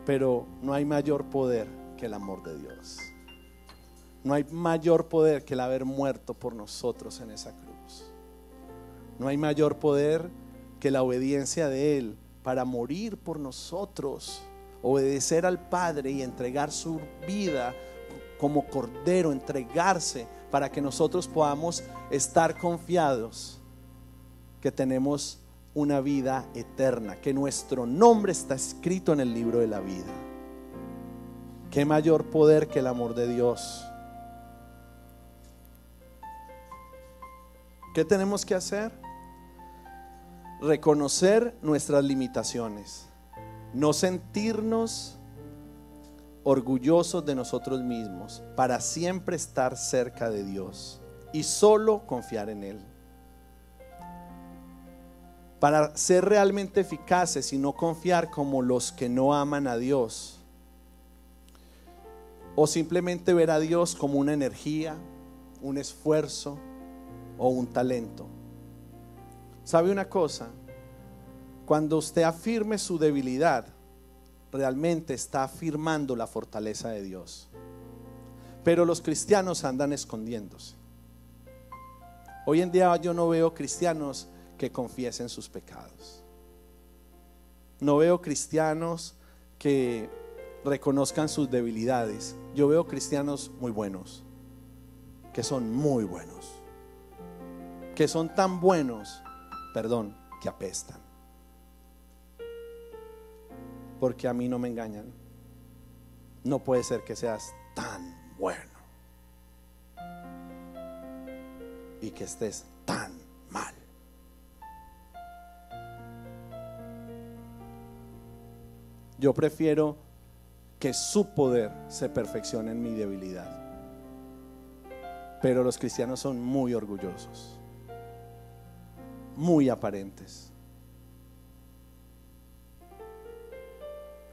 Pero no hay mayor poder que el amor de Dios. No hay mayor poder que el haber muerto por nosotros en esa cruz. No hay mayor poder que la obediencia de Él para morir por nosotros, obedecer al Padre y entregar su vida como cordero, entregarse para que nosotros podamos estar confiados que tenemos una vida eterna, que nuestro nombre está escrito en el libro de la vida. ¿Qué mayor poder que el amor de Dios? ¿Qué tenemos que hacer? Reconocer nuestras limitaciones, no sentirnos orgullosos de nosotros mismos, para siempre estar cerca de Dios y solo confiar en Él. Para ser realmente eficaces y no confiar como los que no aman a Dios, o simplemente ver a Dios como una energía, un esfuerzo o un talento. ¿Sabe una cosa? Cuando usted afirme su debilidad, realmente está afirmando la fortaleza de Dios. Pero los cristianos andan escondiéndose. Hoy en día yo no veo cristianos que confiesen sus pecados. No veo cristianos que reconozcan sus debilidades. Yo veo cristianos muy buenos, que son muy buenos, que son tan buenos, que apestan. Porque a mí no me engañan. No puede ser que seas tan bueno. y que estés tan mal. Yo prefiero que su poder se perfeccione en mi debilidad. Pero los cristianos son muy orgullosos, muy aparentes.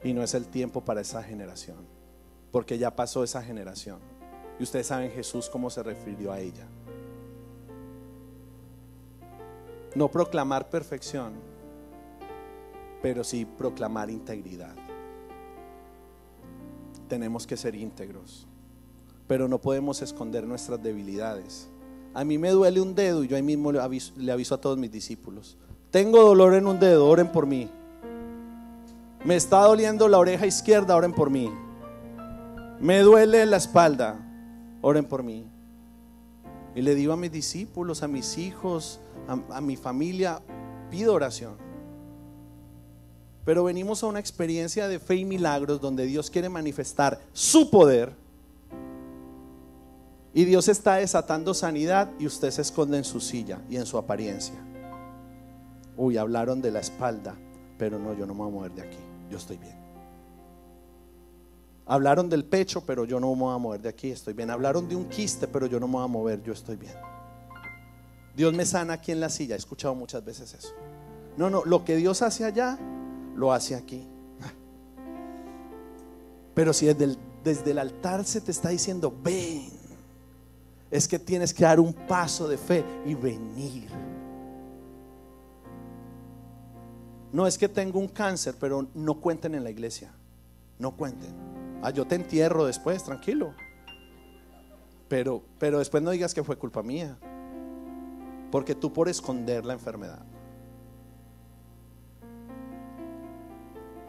Y no es el tiempo para esa generación, porque ya pasó esa generación. Y ustedes saben Jesús cómo se refirió a ella. No proclamar perfección, pero sí proclamar integridad. Tenemos que ser íntegros, pero no podemos esconder nuestras debilidades. A mí me duele un dedo y yo ahí mismo le aviso a todos mis discípulos: tengo dolor en un dedo, oren por mí. Me está doliendo la oreja izquierda, oren por mí. Me duele la espalda, oren por mí. Y le digo a mis discípulos, a mis hijos, a mi familia, pido oración. Pero venimos a una experiencia de fe y milagros donde Dios quiere manifestar su poder. Y Dios está desatando sanidad y usted se esconde en su silla y en su apariencia. Uy, hablaron de la espalda, pero no, yo no me voy a mover de aquí, yo estoy bien. Hablaron del pecho, pero yo no me voy a mover de aquí, estoy bien. Hablaron de un quiste, pero yo no me voy a mover, yo estoy bien. Dios me sana aquí en la silla, he escuchado muchas veces eso. No, lo que Dios hace allá, lo hace aquí. Pero si desde el altar se te está diciendo ven, es que tienes que dar un paso de fe y venir. No es que tengo un cáncer, pero no cuenten en la iglesia. No cuenten. Yo te entierro después, tranquilo. Pero después no digas que fue culpa mía, porque tú por esconder la enfermedad.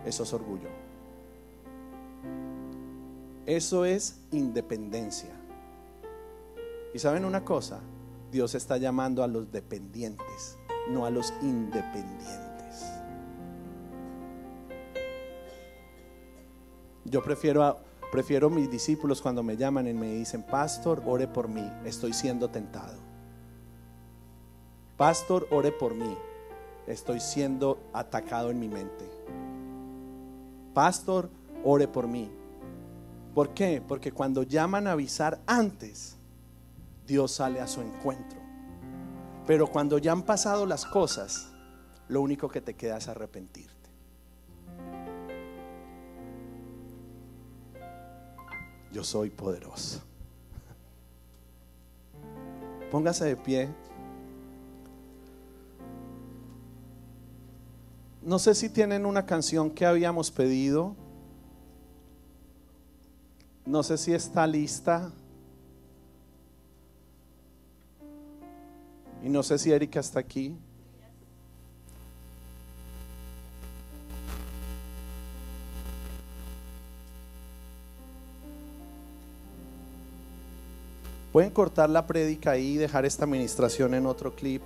Eso es orgullo. Eso es independencia. Y saben una cosa, Dios está llamando a los dependientes, no a los independientes. Yo prefiero mis discípulos cuando me llaman y me dicen: pastor, ore por mí, estoy siendo tentado. Pastor, ore por mí, estoy siendo atacado en mi mente. Pastor, ore por mí. ¿Por qué? Porque cuando llaman a avisar antes, Dios sale a su encuentro. Pero cuando ya han pasado las cosas, lo único que te queda es arrepentirte. Yo soy poderoso. Póngase de pie. No sé si tienen una canción que habíamos pedido. No sé si está lista. Y no sé si Erika está aquí. Pueden cortar la prédica ahí y dejar esta administración en otro clip.